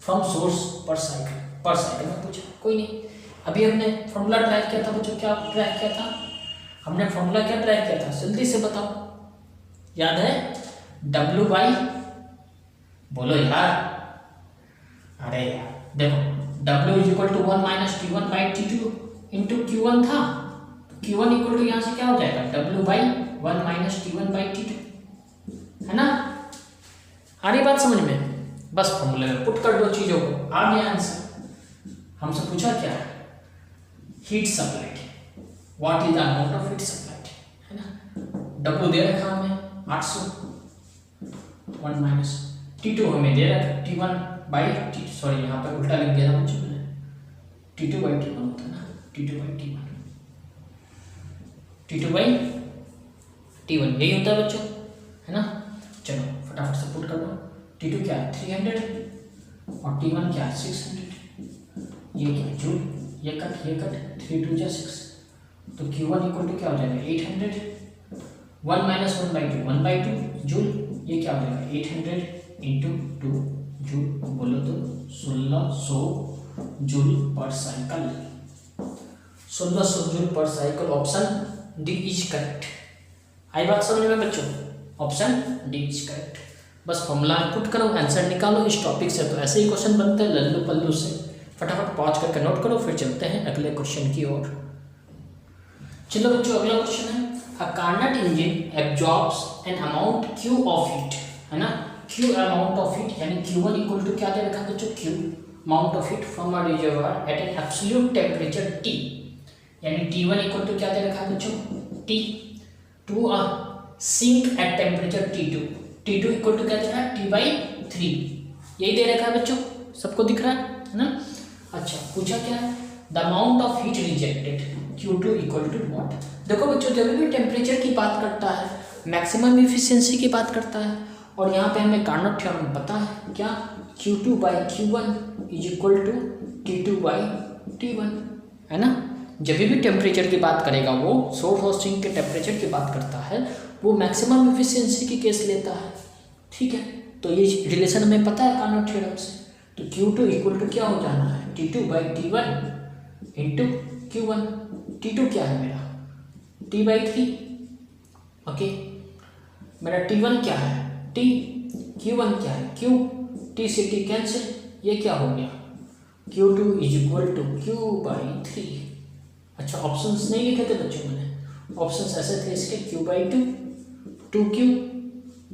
फ्रॉम सोर्स पर साइकिल में पूछा, कोई नहीं। अभी हमने फॉर्मूला ट्रैक किया था बच्चों, क्या ट्रैक किया था हमने, फॉर्मूला क्या ट्रैक किया था, जल्दी से बताओ, याद है, W बाई, बोलो यार, अरे यार देखो W is equal to 1 minus T1 by T2 into Q1 था, तो Q1 इक्वल टू यहाँ से क्या हो जाएगा, W by 1 minus T1 by T2, है ना। आ रही बात समझ में, बस फॉर्मूले में पुट कर दो चीज़ों को, आ गया आंसर। हमसे पूछा क्या है, heat supplied, what is the amount of heat supplied, है ना। W दे रखा हमें 800, 1 माइनस T2 हमें दे रखा T1 बाई T, सॉरी यहाँ पर उल्टा लिख दिया था बच्चों मैंने, T2 बाई T1 होता है ना, T2 by T1, T2 by T1 यही होता है बच्चों, है ना। चलो फटाफट से पुट कर दो, T2 क्या है 300 और T1 क्या है 600, ये क्या जूल, ये कट 3 2 जा 6, तो Q1 इक्वल टू क्या हो जाएगा 800, 1 माइनस 1/2 जूल, ये क्या हो जाएगा 800 इंटू 2 जूल, बोलो तो 1600 joule per cycle, 1600 joule per cycle, option D is correct. आई बात समझ में बच्चों, ऑप्शन डी इज करेक्ट। बस फॉर्मूला पुट करो, आंसर निकालो इस टॉपिक से, तो ऐसे ही क्वेश्चन बनते हैं लल्लू पल्लू से। फटाफट पॉज करके नोट करो, फिर चलते हैं अगले क्वेश्चन की ओर। चलो बच्चों अगला क्वेश्चन है, a Carnot engine absorbs an amount Q of heat, है ना, Q अमाउंट ऑफ हीट यानी Q1 इक्वल टू क्या दे रखा है बच्चों, Q amount of heat from a reservoir at an absolute temperature T, यानी T1 इक्वल टू क्या दे रखा है बच्चों T, to a sink at temperature T2, T2 equal to क्या दे रहा है T/3, यही दे रखा है बच्चों, सबको दिख रहा है ना। अच्छा पूछा क्या है, the amount of heat rejected Q2 equal to what. देखो बच्चों जब भी टेम्परेचर की बात करता है, मैक्सिमम इफिशियंसी की बात करता है, और यहाँ पे हमें कार्नट थ्योरम पता है क्या, Q2 by Q1 is equal to T2 by T1, है ना। जब भी टेम्परेचर की बात करेगा वो सोर्स और सिंक के टेम्परेचर की बात करता है, वो मैक्सिमम इफिशियंसी की केस लेता है, ठीक है। तो ये रिलेशन हमें पता है कार्नट थ्योरम से, तो Q2 इक्वल टू क्या हो जाना है T2 by T1 into Q1, T2 क्या है मेरा T/3, ओके, मेरा T1 क्या है T, Q1 क्या है Q, T से T कैंसिल, ये क्या हो गया Q2 is equal to Q/3। अच्छा ऑप्शंस नहीं लिखे थे बच्चों मैंने, ऑप्शंस ऐसे थे इसके, Q/2, 2Q,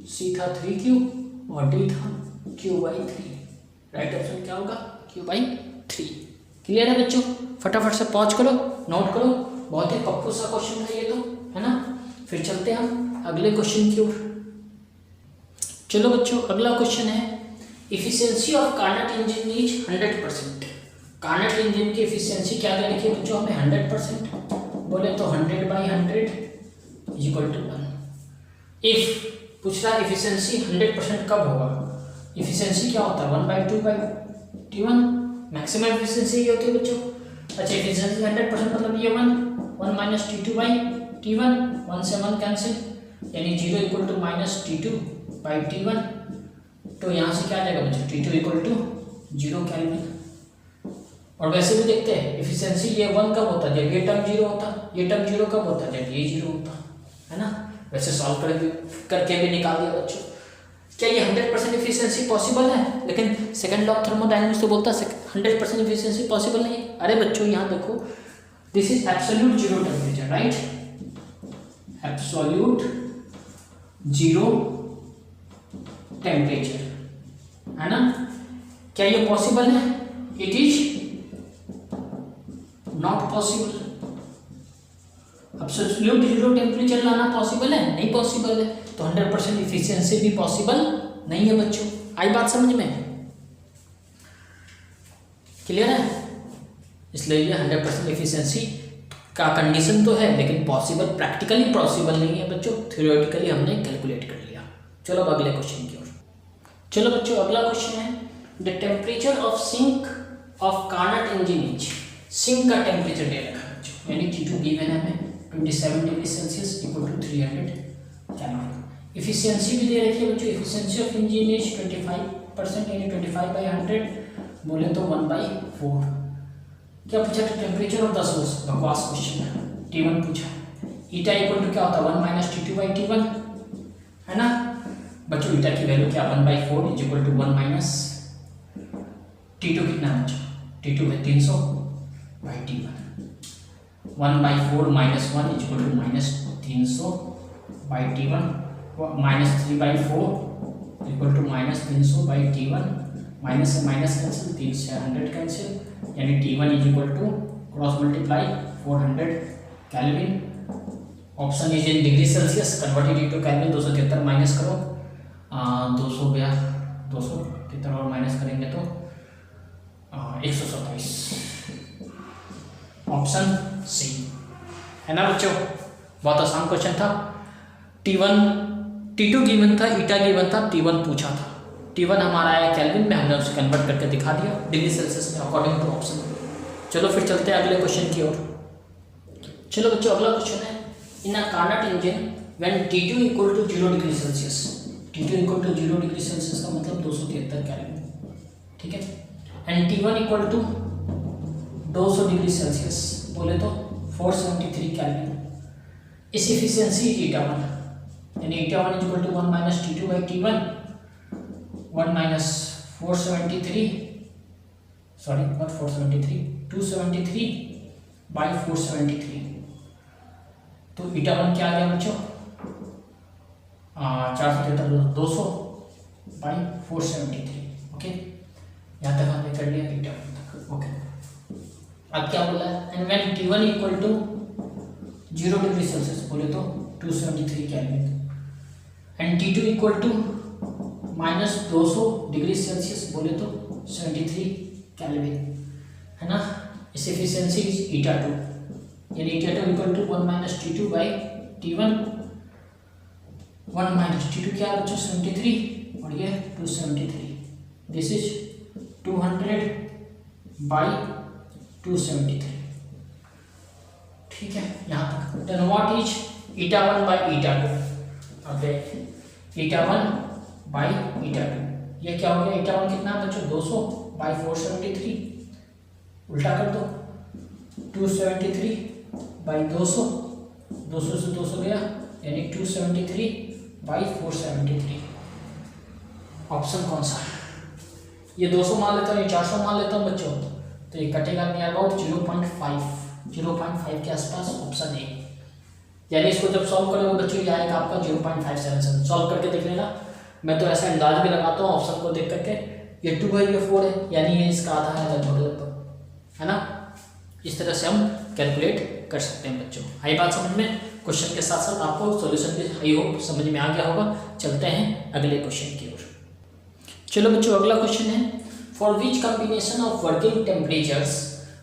C था 3Q और D था Q/3, राइट ऑप्शन क्या होगा Q/3। क्लियर है बच्चों, फटाफट से पॉज करो, नोट करो, बहुत ही पप्पू सा क्वेश्चन है ये तो, है ना। फिर चलते हैं हम अगले क्वेश्चन की ओर। चलो बच्चों अगला क्वेश्चन है, efficiency of Carnot engine is 100%। Carnot engine की इफिशियंसी क्या दे रखी है बच्चों हमें 100%, बोले तो 100/100 इज इक्वल टू 1। इफ पूछ रहा है इफिशियंसी 100% कब होगा, इफिशियंसी क्या होता है 1/2/T1, मैक्सिमम इफिशियंसी ये होती है बच्चों। अच्छा इफिशियंसी 100% मतलब ये 1 माइनस T2/T1, 1 से 1 कैंसिल, यानी 0 इक्वल टू माइनस T2/T1, तो यहाँ से क्या आ जाएगा बच्चों T2 इक्वल टू 0 केल्विन। और वैसे भी देखते हैं इफिशियंसी ये 1 कब होता है, जब ये टर्म 0 होता, ये टर्म 0 कब होता है, जब ये 0 होता है ना। वैसे सॉल्व करके भी निकाल दिया बच्चों। क्या ये 100% इफिशियंसी पॉसिबल है, लेकिन सेकंड लॉ ऑफ थर्मोडायनेमिक्स तो बोलता है 100% इफिशियंसी पॉसिबल नहीं है। अरे बच्चों यहाँ देखो, this is absolute 0 temperature, right, absolute zero temperature, है ना। क्या ये पॉसिबल है? It is not possible. Absolute zero temperature लाना पॉसिबल है? नहीं पॉसिबल है। तो 100% इफिशियंसी भी पॉसिबल नहीं है बच्चों। आई बात समझ में? क्लियर है? इसलिए ये 100% इफिशियंसी का कंडीशन तो है, लेकिन पॉसिबल, प्रैक्टिकली पॉसिबल नहीं है बच्चों। थ्योरेटिकली हमने कैलकुलेट कर लिया। चलो अब अगले क्वेश्चन की ओर। चलो बच्चों अगला क्वेश्चन है, the temperature of sink of Carnot engine is. Sink का टेम्परेचर दे रखा है बच्चों, यानी T2 गिवन है हमें 27 degree Celsius equal to 300 kelvin. Efficiency भी दे रखी है बच्चों, इफिशियंसी ऑफ इंजन इज 25%, यानी 25/100 बोले तो 1/4। क्या पूछा था? Temperature of 10 volt. बकवास क्वेश्चन है। T1 पूछा। ईटा इक्वल टू क्या होता है? 1 - T2/T1, है ना बच्चों। ईटा की वैल्यू क्या? 1/4 इज इक्वल टू 1 - T2 कितना है बच्चों? T2 है 300/T1। 1/4 - 1 is equal to -300/T1, -3/4 equal to -300/T1, minus से माइनस कैंसिल, 3 से 100 कैंसिल, यानी T1 is equal to cross multiply 400 kelvin. Option is in degree Celsius, converted into kelvin. 273 minus करो, 200 गया, 273 और माइनस करेंगे तो 127। ऑप्शन सी, है ना बच्चों। बहुत आसान क्वेश्चन था। T2 गिवन था, ईटा गिवन था, T1 पूछा था। T1 हमारा आया केल्विन में, हमने उसे कन्वर्ट करके दिखा दिया डिग्री सेल्सियस में अकॉर्डिंग टू ऑप्शन। चलो फिर चलते हैं अगले क्वेश्चन की ओर। चलो बच्चों अगला क्वेश्चन है, in a Carnot engine when T2 equal to 0 degree Celsius. T2 equal to 0 degree Celsius का मतलब 273 केल्विन, ठीक है। And T1 equal to 200 degree Celsius बोले तो 473 केल्विन। इस इफिशियंसी ईटा1, यानी eta is equal to 1 - T2/T1, 1 - 473, sorry not 473, 273/473। तो ईटा1 क्या आ गया बच्चों? 473, 200/473। ओके, यहाँ तक हमने कर लिया ईटा1 तक। ओके, अब क्या बोला है? And when T1 equal to 0 degree Celsius बोले तो 273 kelvin, and T2 equal to -200 degree Celsius बोले तो 73 केल्विन, है ना। इस एफिशिएंसी इज ईटा2, यानी ईटा2 इक्वल टू 1 - T2/T1, 1 - T2 क्या बच्चों? 73, और ये 273। दिस इज 200/273, ठीक है यहाँ तक। देन व्हाट इज ईटा1/ईटा2? अब ईटा1/ईटा2, ये क्या हो गया? ईटा1 कितना है बच्चों? 200/473, उल्टा कर दो, 273/200, 200 से 200 गया, यानी 273/473। ऑप्शन कौन सा है? ये 200 मान लेता हूँ, ये 400 मान लेता हूँ बच्चों, तो ये कटेगा नियर अबाउट 0.5 के आसपास। ऑप्शन ए, यानी इसको जब सॉल्व करोगे बच्चों ये आएगा आपका 0.577। सॉल्व करके देख लेना। मैं तो ऐसा अंदाज भी लगाता हूँ ऑप्शन को देख करके, ये 2 है, ये 4 है, यानी ये इसका आधा है लगभग, है ना। इस तरह से हम कैलकुलेट कर सकते हैं बच्चों। आई बात समझ में? क्वेश्चन के साथ साथ आपको सॉल्यूशन भी आई होप समझ में आ गया होगा। चलते हैं अगले क्वेश्चन की ओर। चलो बच्चों अगला क्वेश्चन है, for which combination of working temperatures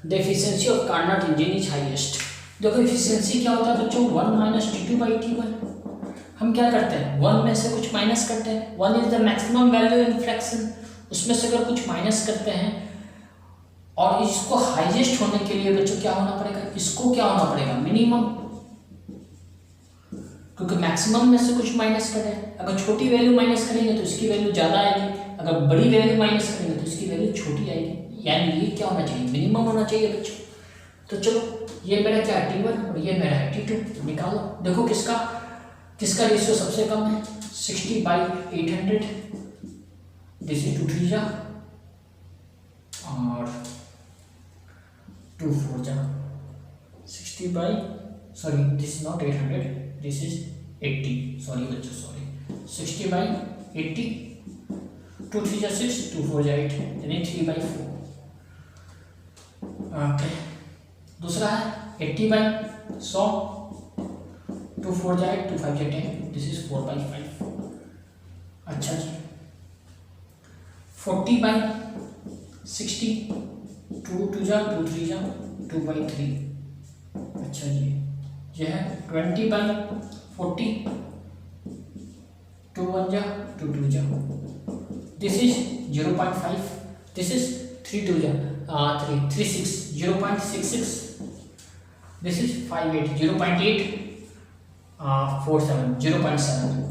the efficiency of Carnot engine is highest. देखो एफिशिएंसी क्या होता है बच्चों? 1 - T2/T1। हम क्या करते हैं? 1 में से कुछ माइनस करते हैं। 1 is the maximum value in fraction, उसमें से अगर कुछ माइनस करते हैं, और इसको हाईएस्ट होने के लिए बच्चों क्या होना पड़ेगा? इसको क्या होना पड़ेगा? मिनिमम, क्योंकि मैक्सिमम में से कुछ माइनस करें। अगर छोटी वैल्यू माइनस करेंगे तो इसकी वैल्यू ज़्यादा आएगी, अगर बड़ी वैल्यू माइनस करेंगे तो इसकी वैल्यू छोटी आएगी, यानी ये क्या होना चाहिए? मिनिमम होना चाहिए बच्चों। तो चलो ये मेरा क्या है? T1, और ये मेरा है T2। निकालो, देखो किसका रेशियो सबसे कम है? 60/800। दिस इज 2 3 जा और 2 4 जा, 60 by, sorry this is not 800, this is 80, sorry बच्चों सॉरी, 60/80, 2 3 जा 6, 2 4 जा 8, यानी 3/4। ओके, दूसरा है 80/100, 2 4 जा 8, 2 5 जा 10, दिस इज 4/5। अच्छा जी, 40/60, 2 2 जा 2 3 जा 2/3। अच्छा जी, यह है 20/40, 2 1 जा 2 2 जा, दिस इज 0.5, दिस इज 3 2 जा 3 3 6, 0.66, दिस इज 5 8, 0.8 4 7, 0.7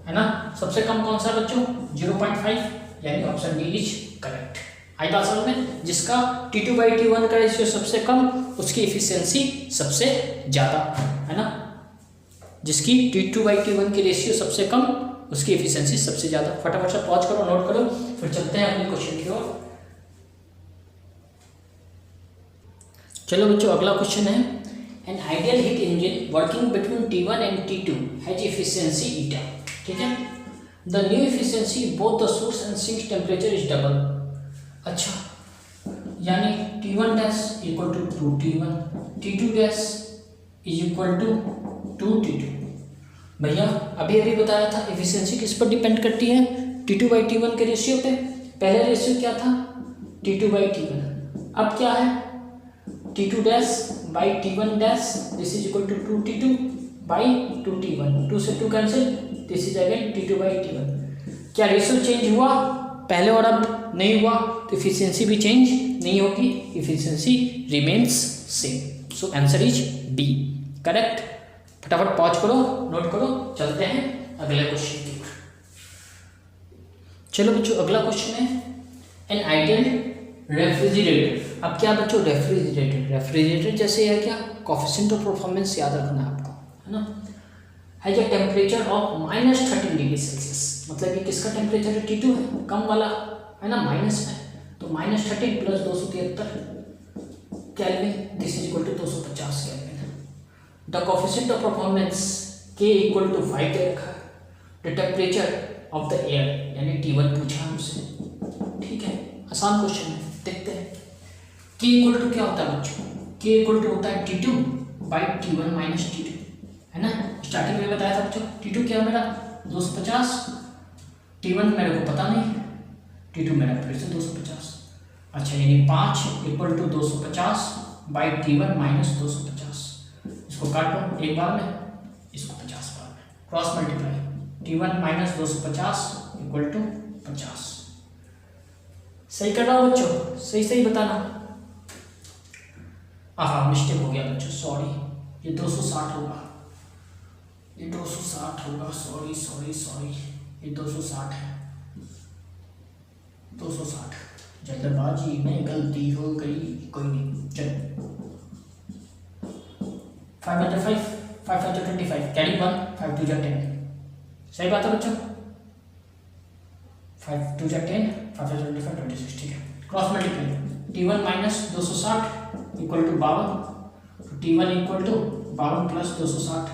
है ना। सबसे कम कौन सा बच्चों? 0.5, यानी ऑप्शन डी इज करेक्ट। आई बात समझ में? जिसका T2/T1 का रेशियो सबसे कम, उसकी एफिशिएंसी सबसे ज़्यादा, है ना। जिसकी T2/T1 की रेशियो सबसे कम, उसकी एफिशिएंसी सबसे ज़्यादा। फटाफट से पॉज करो, नोट करो, फिर चलते हैं अगले क्वेश्चन की ओर। चलो बच्चों, अगला क्वेश्चन है, an ideal heat engine working between T1 and T2 has efficiency eta. ठीक है, the new efficiency both the source and sink temperature is double. अच्छा, यानी T1 dash equal to 2T1, T2 dash is equal to 2T2। भैया अभी अभी बताया था efficiency किस पर डिपेंड करती है? T2/T1 के रेशियो पे। पहले रेशियो क्या था? T2/T1। अब क्या है? T2 dash by T1 dash, this is equal to 2T2/2T1, 2 से 2 cancel, this is again T2/T1। क्या रेशियो चेंज हुआ पहले और अब? नहीं हुआ, तो एफिशिएंसी भी चेंज नहीं होगी, efficiency remains same. So answer is B correct. फटाफट पॉज करो, नोट करो, चलते हैं अगले क्वेश्चन की ओर। चलो बच्चों, अगला क्वेश्चन है, एन आइडियल रेफ्रिजरेटर। अब क्या बच्चों? रेफ्रिजरेटर जैसे है क्या? कोएफिशिएंट ऑफ परफॉर्मेंस याद रखना है आपको, है ना। Has a temperature of -13 degree Celsius, मतलब ये किसका टेम्परेचर है? T2 है, कम वाला है ना, माइनस में, तो -13 plus 273 kelvin, this is equal to 250 kelvin. The coefficient of performance K equal to 5 दे रखा है। The temperature of the air, यानी T1 पूछा हमसे। ठीक है, आसान क्वेश्चन है, देखते हैं। K इक्वल टू क्या होता है बच्चों? K इक्वल टू होता है T2/T1 माइनस T2, है ना। स्टार्टिंग में बताया था बच्चों, T2 क्या है मेरा? 250, T1 मेरे को पता नहीं, T2 मेरा फिर से 250। अच्छा, यानी 5 इक्वल टू 250/T1 माइनस 250। इसको काटो एक बार में, इसको 50 बार में, cross multiply, T1 minus 250 equal to 50। सही कर रहा हूँ बच्चों? सही सही बताना। हाँ, मिस्टेक हो गया बच्चों, सॉरी, ये 260 होगा, ये 260 होगा, सॉरी सॉरी सॉरी, ये 260 है, 260, जल्दबाजी में गलती हो गई, कोई नहीं, चलो। 5/5, 5/25, कैरी 1, 5 2 जा 10। सही बात है बच्चों, 5 2 जा 10, 5 25 26। ठीक है, cross multiply, T1 minus 260 equal to 52, तो T1 इक्वल टू 52 प्लस 260,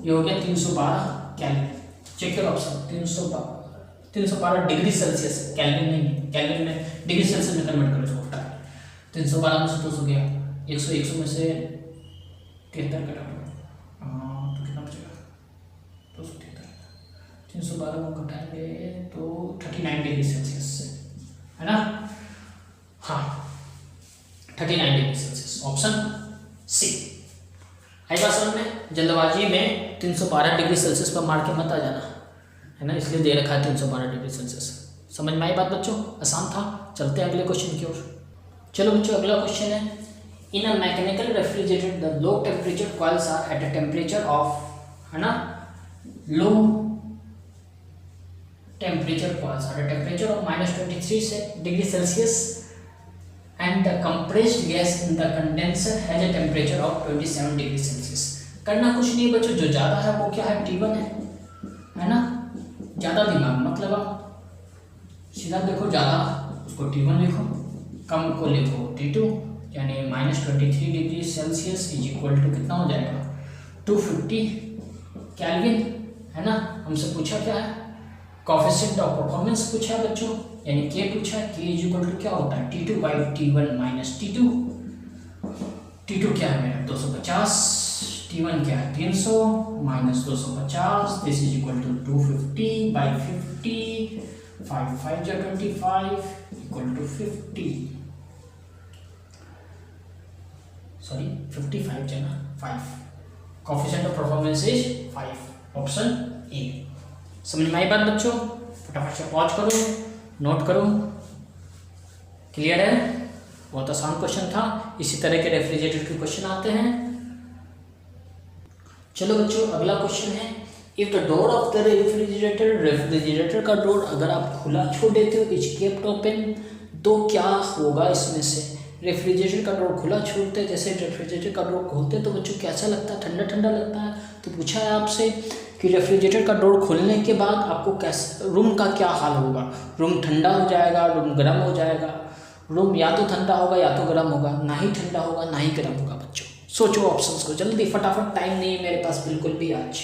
ये हो गया 312 केल्विन। चेक करो ऑप्शन, 312 डिग्री सेल्सियस, केल्विन नहीं, केल्विन में डिग्री सेल्सियस में कन्वर्ट करो इसको। 312 में से 200 गया, 100 में से 73 कटा तो कितना बचेगा? 273। 312 को घटाएंगे तो 39 डिग्री सेल्सियस से, है ना। हाँ, 39 डिग्री सेल्सियस, ऑप्शन सी। आई बात समझ में? जल्दबाजी में 312 डिग्री सेल्सियस पर मार के मत आ जाना, है ना, इसलिए दे रखा है 312 डिग्री सेल्सियस। समझ में आई बात बच्चों? आसान था। चलते हैं अगले क्वेश्चन की ओर। चलो बच्चों, अगला क्वेश्चन है, in a mechanical refrigerator the low temperature coils are at a temperature of, है ना, low temperature coils are at a temperature of -23 degree Celsius and the compressed gas in the condenser has a temperature of 27 degree Celsius. करना कुछ नहीं है बच्चों, जो ज़्यादा है वो क्या है? T1 है ना। ज़्यादा दिमाग मत लगाओ, सीधा देखो, ज़्यादा उसको T1 लिखो, कम को लिखो T2, यानी -23 degree Celsius is equal to कितना हो जाएगा? 250 केल्विन, है ना। हमसे पूछा क्या है, कोएफिशिएंट ऑफ परफॉर्मेंस पूछा है बच्चों, यानी के पूछा है। के इज इक्वल टू क्या होता है, T2/T1 माइनस T2। T2 क्या है मेरा 250, T1 क्या है 300 minus 250, this is equal to 250/50, 5 5 जा 25 इक्वल टू 50, सॉरी 55 जो ना 5। Coefficient of performance is 5, option A. समझ में आई बात बच्चों? फटाफट से पॉज करो, नोट करो। क्लियर है? बहुत आसान क्वेश्चन था। इसी तरह के रेफ्रिजरेटर के क्वेश्चन आते हैं। चलो बच्चों अगला क्वेश्चन है, if the door of the refrigerator का डोर अगर आप खुला छोड़ देते हो, इज केप्ट ओपन, तो क्या होगा इसमें से। रेफ्रिजरेटर का डोर खुला छोड़ते हैं, जैसे रेफ्रिजरेटर का डोर खोलते हैं तो बच्चों कैसा लगता है, ठंडा ठंडा लगता है। तो पूछा है आपसे कि रेफ्रिजरेटर का डोर खोलने के बाद आपको कैसा रूम का क्या हाल होगा, रूम ठंडा हो जाएगा, रूम गर्म हो जाएगा। रूम या तो ठंडा होगा या तो गर्म होगा, ना ही ठंडा होगा ना ही गर्म होगा। बच्चों सोचो ऑप्शंस को जल्दी, फटाफट, टाइम नहीं है मेरे पास बिल्कुल भी आज।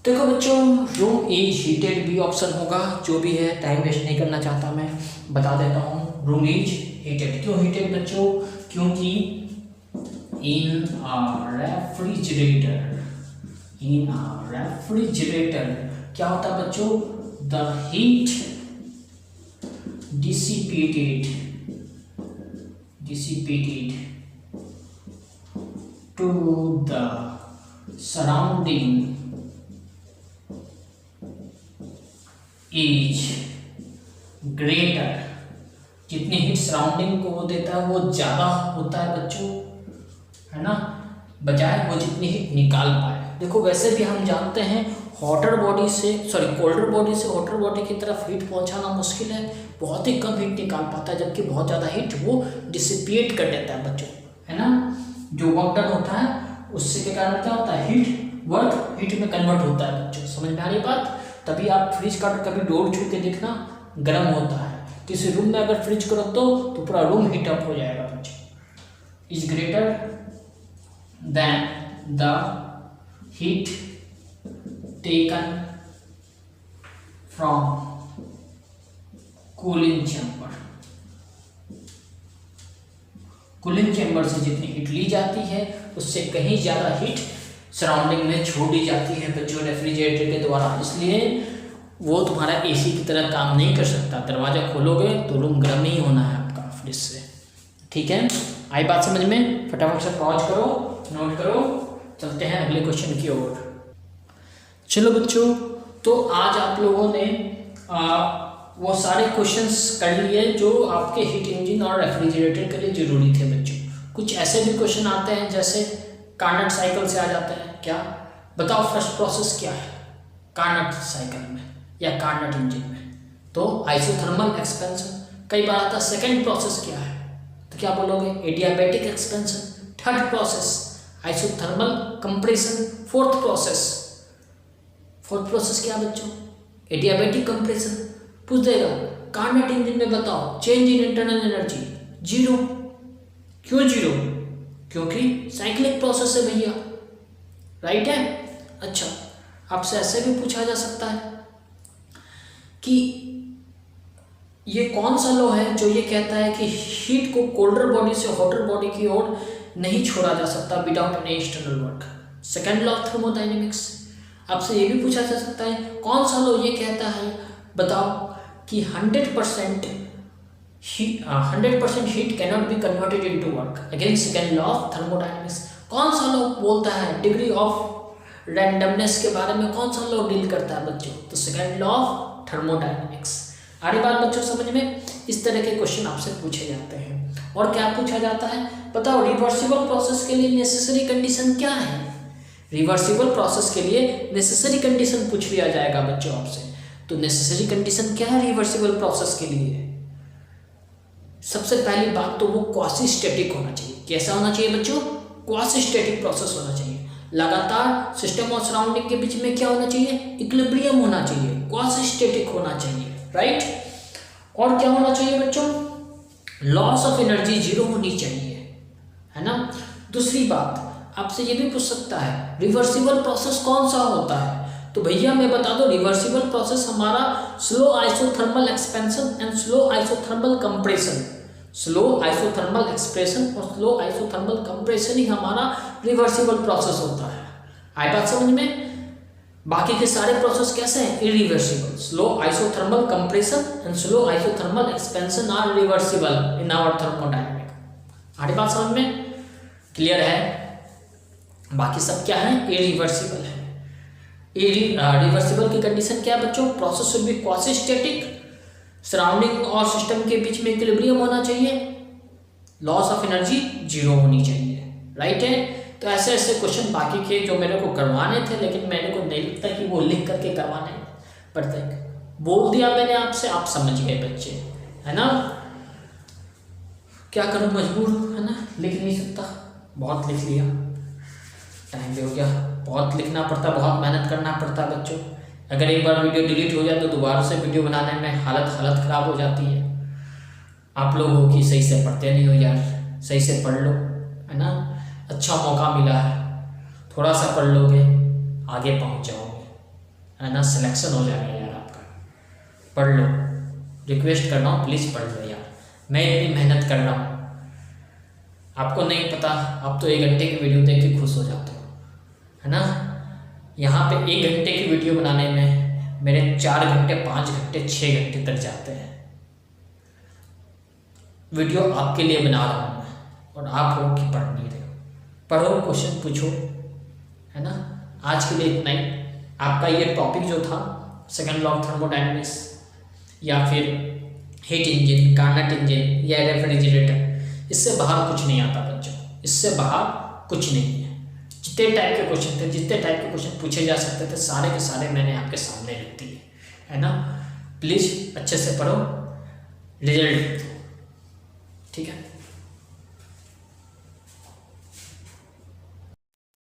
देखो बच्चों, रूम इज हीटेड भी ऑप्शन होगा, जो भी है, टाइम वेस्ट नहीं करना चाहता मैं, बता देता हूँ। रूम इज हीटेड, क्यों हीटेड बच्चों, क्योंकि इन रेफ्रिजरेटर क्या होता है बच्चों, the heat dissipated to the surrounding is greater। जितनी हीट सराउंडिंग को वो देता है वो ज़्यादा होता है बच्चों, है ना, बजाय वो जितनी हीट निकाल पाए। देखो वैसे भी हम जानते हैं कोल्डर बॉडी से हॉटर बॉडी की तरफ हीट पहुंचाना मुश्किल है, बहुत ही कम हीट निकाल पाता है, जबकि बहुत ज़्यादा हीट वो डिसिपेट कर देता है बच्चों, है ना। जो वर्क डन होता है उससे के कारण क्या होता है, वर्क हीट में कन्वर्ट होता है बच्चों। समझ में आ रही बात? तभी आप फ्रिज का कभी डोर छू के देखना, गर्म होता है। किसी रूम में अगर फ्रिज को रख दो तो पूरा रूम हीट अप हो जाएगा बच्चों। Is greater then the heat taken from cooling chamber से जितनी हीट ली जाती है उससे कहीं ज़्यादा हीट सराउंडिंग में छोड़ दी जाती है बच्चों रेफ्रिजरेटर के द्वारा। इसलिए वो तुम्हारा एसी की तरह काम नहीं कर सकता। दरवाज़ा खोलोगे तो रूम गर्म नहीं होना है आपका फ्रिज से। ठीक है, आई बात समझ में? फटाफट से पॉज करो, नोट करो, चलते हैं अगले क्वेश्चन की ओर। चलो बच्चों, तो आज आप लोगों ने वो सारे क्वेश्चंस कर लिए जो आपके हीट इंजन और रेफ्रिजरेटर के लिए ज़रूरी थे बच्चों। कुछ ऐसे भी क्वेश्चन आते हैं जैसे कार्नट साइकिल से आ जाते हैं। क्या बताओ, फर्स्ट प्रोसेस क्या है कार्नट साइकिल में या कार्नट इंजन में? तो आइसोथर्मल एक्सपेंशन। कई बार आता है सेकेंड प्रोसेस क्या है, तो क्या बोलोगे? Adiabatic expansion. Third process isothermal compression. Fourth process क्या बच्चों? Adiabatic compression. पूछ देगा कार्नट इंजन में बताओ चेंज इन इंटरनल एनर्जी 0। क्यों 0? क्योंकि साइक्लिक प्रोसेस है भैया, राइट है। अच्छा, आपसे ऐसे भी पूछा जा सकता है कि ये कौन सा लॉ है जो ये कहता है कि हीट को कोल्डर बॉडी से हॉटर बॉडी की ओर नहीं छोड़ा जा सकता without any external work? Second law of thermodynamics. आपसे ये भी पूछा जा सकता है कौन सा लॉ ये कहता है बताओ कि 100% heat cannot be converted into work. Again second law of thermodynamics. कौन सा लॉ बोलता है डिग्री ऑफ रैंडमनेस के बारे में? कौन सा लॉ डील करता है बच्चों? तो सेकेंड लॉ ऑफ थर्मोडायनेमिक्स। आ रही बात बच्चों समझ में? इस तरह के क्वेश्चन आपसे पूछे जाते हैं। और क्या पूछा जाता है बताओ, रिवर्सिबल प्रोसेस के लिए नेसेसरी कंडीशन क्या है? रिवर्सिबल प्रोसेस के लिए नेसेसरी कंडीशन पूछ लिया जाएगा बच्चों आपसे। तो नेसेसरी कंडीशन क्या है रिवर्सिबल प्रोसेस के लिए? सबसे पहली बात तो वो क्वासी स्टैटिक होना चाहिए। कैसा होना चाहिए बच्चों? क्वासी स्टैटिक प्रोसेस होना चाहिए। लगातार सिस्टम और सराउंडिंग के बीच में क्या होना चाहिए? इक्विलिब्रियम होना चाहिए, क्वासी स्टैटिक होना चाहिए, राइट। और क्या होना चाहिए बच्चों? लॉस ऑफ एनर्जी 0 होनी चाहिए, है ना। दूसरी बात, आपसे ये भी पूछ सकता है रिवर्सिबल प्रोसेस कौन सा होता है, तो भैया मैं बता दूं रिवर्सिबल प्रोसेस हमारा slow isothermal expansion and slow isothermal compression, slow isothermal expression और स्लो आइसोथर्मल कंप्रेशन ही हमारा रिवर्सिबल प्रोसेस होता है। आई बात समझ में? बाकी के सारे प्रोसेस कैसे हैं? Irreversible. Slow isothermal compression and slow isothermal expansion are reversible in our thermodynamic. आगे बात समझ में क्लियर है? बाकी सब क्या है? इरिवर्सिबल है। रिवर्सिबल की कंडीशन क्या है बच्चों? Process should be quasi static, surrounding और सिस्टम के बीच में इक्विलिब्रियम होना चाहिए, लॉस ऑफ एनर्जी जीरो होनी चाहिए, राइट है। तो ऐसे ऐसे क्वेश्चन बाकी के जो मेरे को करवाने थे, लेकिन मैंने को नहीं लगता कि वो लिख करके करवाने पड़ते, बोल दिया मैंने आपसे, आप समझ गए बच्चे, है ना। क्या करूँ, मजबूर है ना, लिख नहीं सकता, बहुत लिख लिया, टाइम भी हो गया, बहुत लिखना पड़ता, बहुत मेहनत करना पड़ता बच्चों। अगर एक बार वीडियो डिलीट हो जाए तो दोबारा से वीडियो बनाने में हालत ख़राब हो जाती है। आप लोग हो कि सही से पढ़ते नहीं हो यार, सही से पढ़ लो, है ना। अच्छा मौका मिला है, थोड़ा सा पढ़ लोगे आगे पहुंच जाओगे, है ना, सिलेक्शन हो जाएगा यार आपका। पढ़ लो, रिक्वेस्ट कर रहा हूँ प्लीज़ पढ़ लो यार, मैं इतनी मेहनत कर रहा हूँ, आपको नहीं पता, आप तो 1 घंटे की वीडियो देख के खुश हो जाते हो, है ना। यहाँ पे 1 घंटे की वीडियो बनाने में मेरे 4 घंटे 5 घंटे 6 घंटे तक जाते हैं। वीडियो आपके लिए बना रहा हूँ मैं, और आप लोग की पढ़ नहीं रहे हो। पढ़ो, क्वेश्चन पूछो, है ना। आज के लिए इतना ही। आपका ये टॉपिक जो था सेकंड लॉ ऑफ थर्मोडायनेमिक्स या फिर हीट इंजन, कार्नट इंजन या रेफ्रिजरेटर, इससे बाहर कुछ नहीं आता बच्चों, इससे बाहर कुछ नहीं है। जितने टाइप के क्वेश्चन थे, जितने टाइप के क्वेश्चन पूछे जा सकते थे, सारे के सारे मैंने आपके सामने रख दिए, है ना। प्लीज़ अच्छे से पढ़ो, रिजल्ट